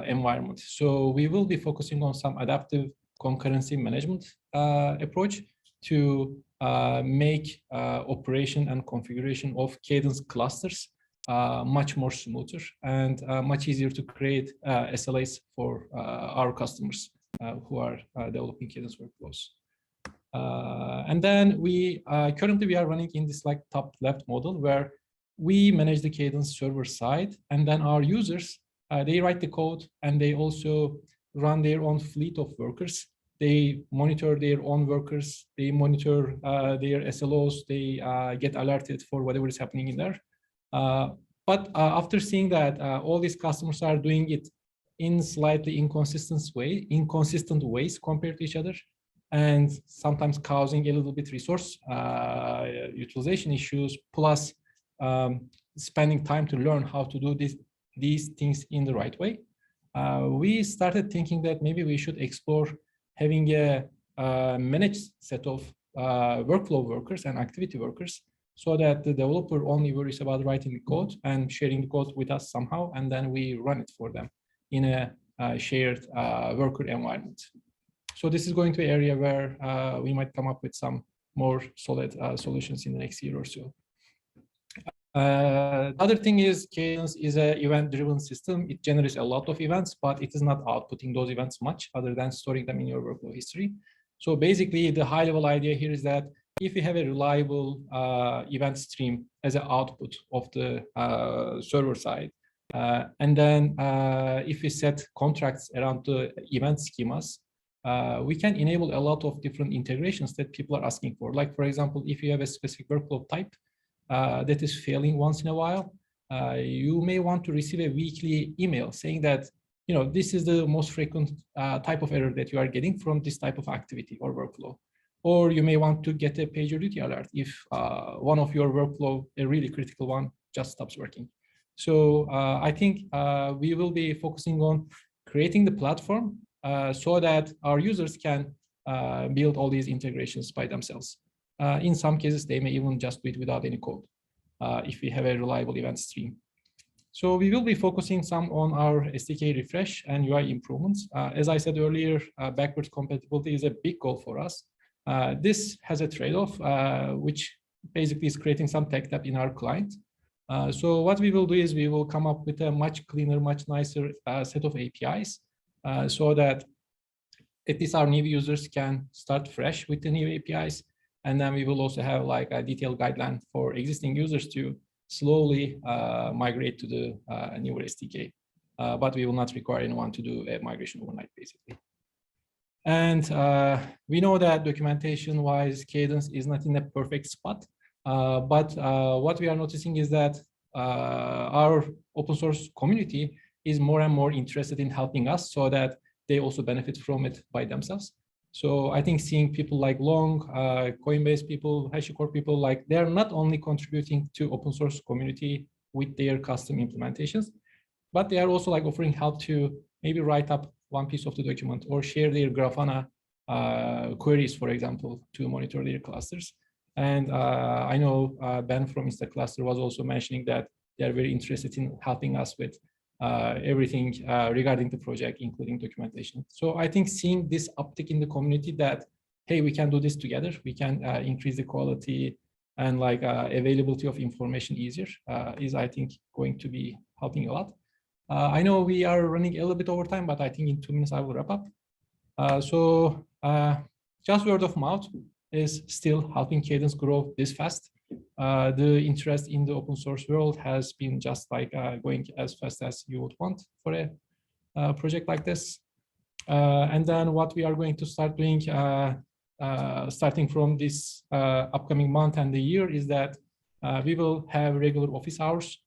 environment. So we will be focusing on some adaptive concurrency management approach to make operation and configuration of Cadence clusters much more smoother and much easier to create SLAs for our customers who are developing Cadence workflows. And then we currently we are running in this like top left model where we manage the Cadence server side, and then our users they write the code and they also run their own fleet of workers. They monitor their own workers, they monitor their SLOs, they get alerted for whatever is happening in there. But after seeing that all these customers are doing it in slightly inconsistent ways compared to each other, and sometimes causing a little bit resource utilization issues, plus spending time to learn how to do these things in the right way, we started thinking that maybe we should explore having a managed set of workflow workers and activity workers, so that the developer only worries about writing the code and sharing the code with us somehow, and then we run it for them in a shared worker environment. So this is going to be an area where we might come up with some more solid solutions in the next year or so. The other thing is Cadence is an event-driven system. It generates a lot of events, but it is not outputting those events much other than storing them in your workflow history. So basically, the high-level idea here is that if you have a reliable event stream as an output of the server side, and then if we set contracts around the event schemas, we can enable a lot of different integrations that people are asking for. Like, for example, if you have a specific workflow type that is failing once in a while, you may want to receive a weekly email saying that, you know, this is the most frequent type of error that you are getting from this type of activity or workflow. Or you may want to get a PagerDuty alert if one of your workflow, a really critical one, just stops working. So I think we will be focusing on creating the platform so that our users can build all these integrations by themselves. In some cases, they may even just do it without any code if we have a reliable event stream. So we will be focusing some on our SDK refresh and UI improvements. As I said earlier, backwards compatibility is a big goal for us. This has a trade-off, which basically is creating some tech debt in our client. So what we will do is we will come up with a much cleaner, much nicer set of APIs so that at least our new users can start fresh with the new APIs. And then we will also have like a detailed guideline for existing users to slowly migrate to the newer SDK. But we will not require anyone to do a migration overnight, basically. And we know that documentation-wise, Cadence is not in a perfect spot. But what we are noticing is that our open source community is more and more interested in helping us so that they also benefit from it by themselves. So I think seeing people like Long, Coinbase people, HashiCorp people, like they're not only contributing to open source community with their custom implementations, but they are also like offering help to maybe write up one piece of the document or share their Grafana queries, for example, to monitor their clusters. And I know Ben from Instaclustr was also mentioning that they are very interested in helping us with everything regarding the project, including documentation. So I think seeing this uptick in the community that, hey, we can do this together, we can increase the quality and like availability of information easier is, I think, going to be helping a lot. I know we are running a little bit over time, but I think in 2 minutes I will wrap up. So just word of mouth is still helping Cadence grow this fast. The interest in the open source world has been just like going as fast as you would want for a project like this. And then what we are going to start doing starting from this upcoming month and the year is that we will have regular office hours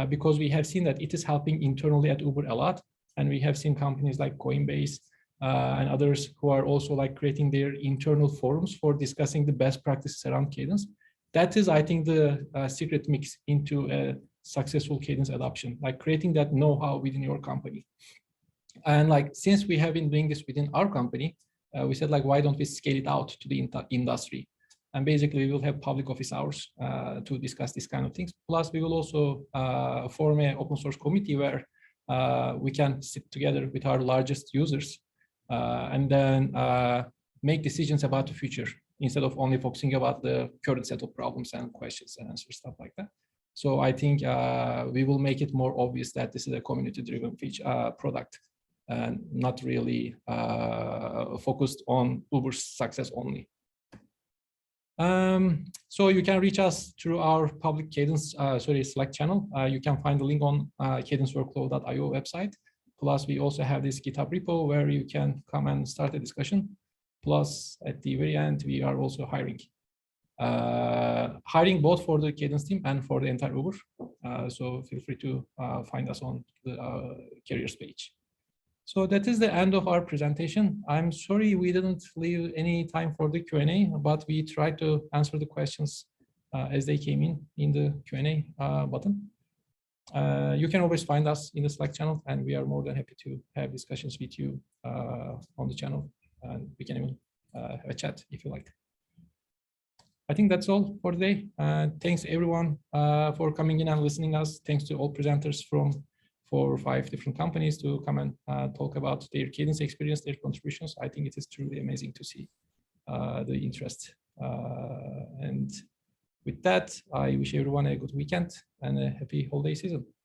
because we have seen that it is helping internally at Uber a lot. And we have seen companies like Coinbase and others who are also like creating their internal forums for discussing the best practices around Cadence. That is, I think, the secret mix into a successful Cadence adoption, like creating that know-how within your company. And like, since we have been doing this within our company, we said like, why don't we scale it out to the industry? And basically we will have public office hours to discuss these kind of things. Plus we will also form an open source committee where we can sit together with our largest users and then make decisions about the future instead of only focusing about the current set of problems and questions and answers, stuff like that. So I think we will make it more obvious that this is a community-driven product and not really focused on Uber's success only. So you can reach us through our public Cadence, Slack channel. You can find the link on cadenceworkflow.io website. Plus, we also have this GitHub repo where you can come and start a discussion. Plus, at the very end, we are also hiring. Hiring both for the Cadence team and for the entire Uber. So feel free to find us on the careers page. So that is the end of our presentation. I'm sorry we didn't leave any time for the Q&A, but we tried to answer the questions as they came in the Q&A button. You can always find us in the Slack channel, and we are more than happy to have discussions with you on the channel, and we can even have a chat if you like. I think that's all for today. Thanks everyone for coming in and listening us. Thanks to all presenters from 4 or 5 different companies to come and talk about their Cadence experience, their contributions. I think it is truly amazing to see the interest. And with that, I wish everyone a good weekend and a happy holiday season.